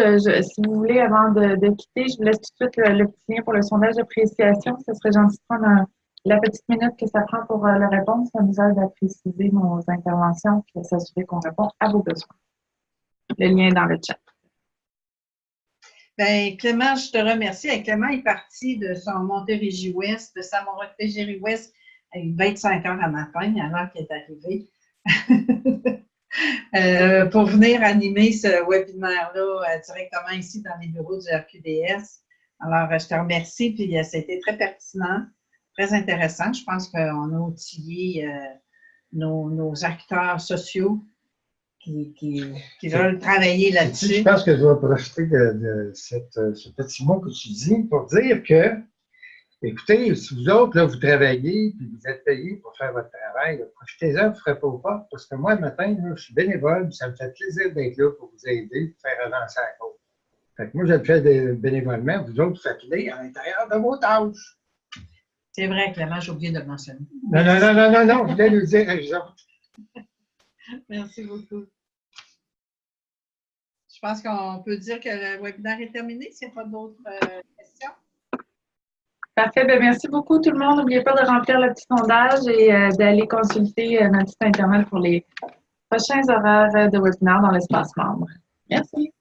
Speaker 1: si vous voulez, avant de quitter, je vous laisse tout de suite le petit lien pour le sondage d'appréciation. Ce serait gentil de prendre la petite minute que ça prend pour le répondre. Ça nous aide à préciser nos interventions et à s'assurer qu'on répond à vos besoins. Le lien est dans le chat.
Speaker 2: Bien, Clément, je te remercie. Clément est parti de son Montérégie-Ouest, de sa Montérégie-Ouest avec 25 heures à matin, à l'heure qu'il est arrivé, pour venir animer ce webinaire-là directement ici dans les bureaux du RQDS. Alors, je te remercie, puis ça a été très pertinent, très intéressant. Je pense qu'on a outillé nos acteurs sociaux qui veulent travailler là-dessus.
Speaker 3: Je pense que je vais profiter de ce petit mot que tu dis pour dire que, écoutez, si vous autres, là, vous travaillez et vous êtes payés pour faire votre travail, profitez-en, vous ne ferez pas aux portes, parce que moi, le matin, là, je suis bénévole, ça me fait plaisir d'être là pour vous aider, pour faire avancer la cause. Fait que moi, je le fais bénévolement, vous autres, faites-les à l'intérieur de vos tâches.
Speaker 2: C'est vrai, Clément, j'ai oublié de le mentionner.
Speaker 3: Non, je voulais le dire à les autres.
Speaker 2: Merci beaucoup. Je pense qu'on peut dire que le webinaire est terminé. S'il n'y a pas d'autres questions.
Speaker 1: Parfait. Bien, merci beaucoup tout le monde. N'oubliez pas de remplir le petit sondage et d'aller consulter notre site Internet pour les prochains horaires de webinaire dans l'espace membre. Merci.